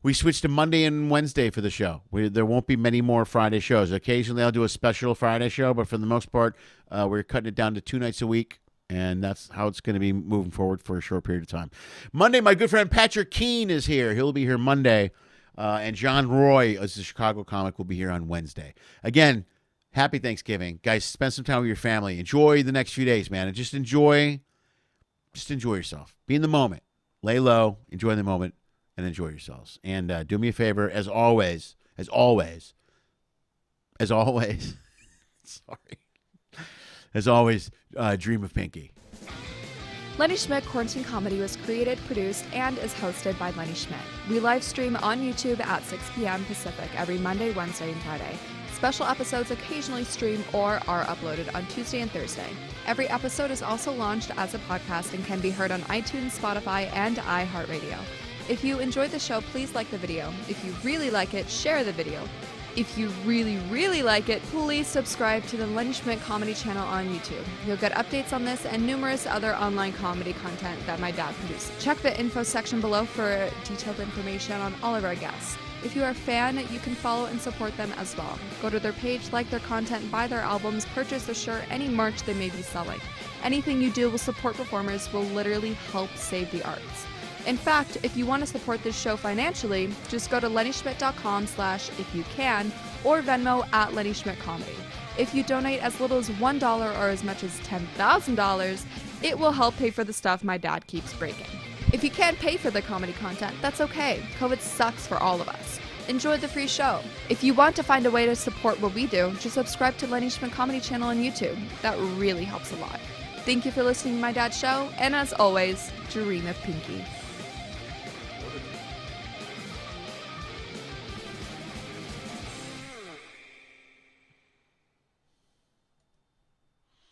we switch to Monday and Wednesday for the show. There won't be many more Friday shows. Occasionally I'll do a special Friday show, but for the most part, we're cutting it down to 2 nights a week. And that's how it's going to be moving forward for a short period of time. Monday, my good friend Patrick Keene is here. He'll be here Monday. And John Roy, as the Chicago comic, will be here on Wednesday. Again, Happy Thanksgiving. Guys, spend some time with your family. Enjoy the next few days, man. And just enjoy yourself. Be in the moment. Lay low, enjoy the moment, and enjoy yourselves. And do me a favor, as always, sorry. As always, dream of Pinky. Lenny Schmidt Quarantine Comedy was created, produced, and is hosted by Lenny Schmidt. We live stream on YouTube at 6 p.m. Pacific every Monday, Wednesday, and Friday. Special episodes occasionally stream or are uploaded on Tuesday and Thursday. Every episode is also launched as a podcast and can be heard on iTunes, Spotify, and iHeartRadio. If you enjoyed the show, please like the video. If you really like it, share the video. If you really, really like it, please subscribe to the Lenny Schmidt Comedy channel on YouTube. You'll get updates on this and numerous other online comedy content that my dad produces. Check the info section below for detailed information on all of our guests. If you are a fan, you can follow and support them as well. Go to their page, like their content, buy their albums, purchase a shirt, any merch they may be selling. Anything you do will support performers will literally help save the arts. In fact, if you want to support this show financially, just go to lennyschmidt.com/ifyoucan or Venmo at Lenny Schmidt Comedy. If you donate as little as $1 or as much as $10,000, it will help pay for the stuff my dad keeps breaking. If you can't pay for the comedy content, that's okay. COVID sucks for all of us. Enjoy the free show. If you want to find a way to support what we do, just subscribe to Lenny Schmidt Comedy channel on YouTube. That really helps a lot. Thank you for listening to my dad's show, and as always, dream of Pinky.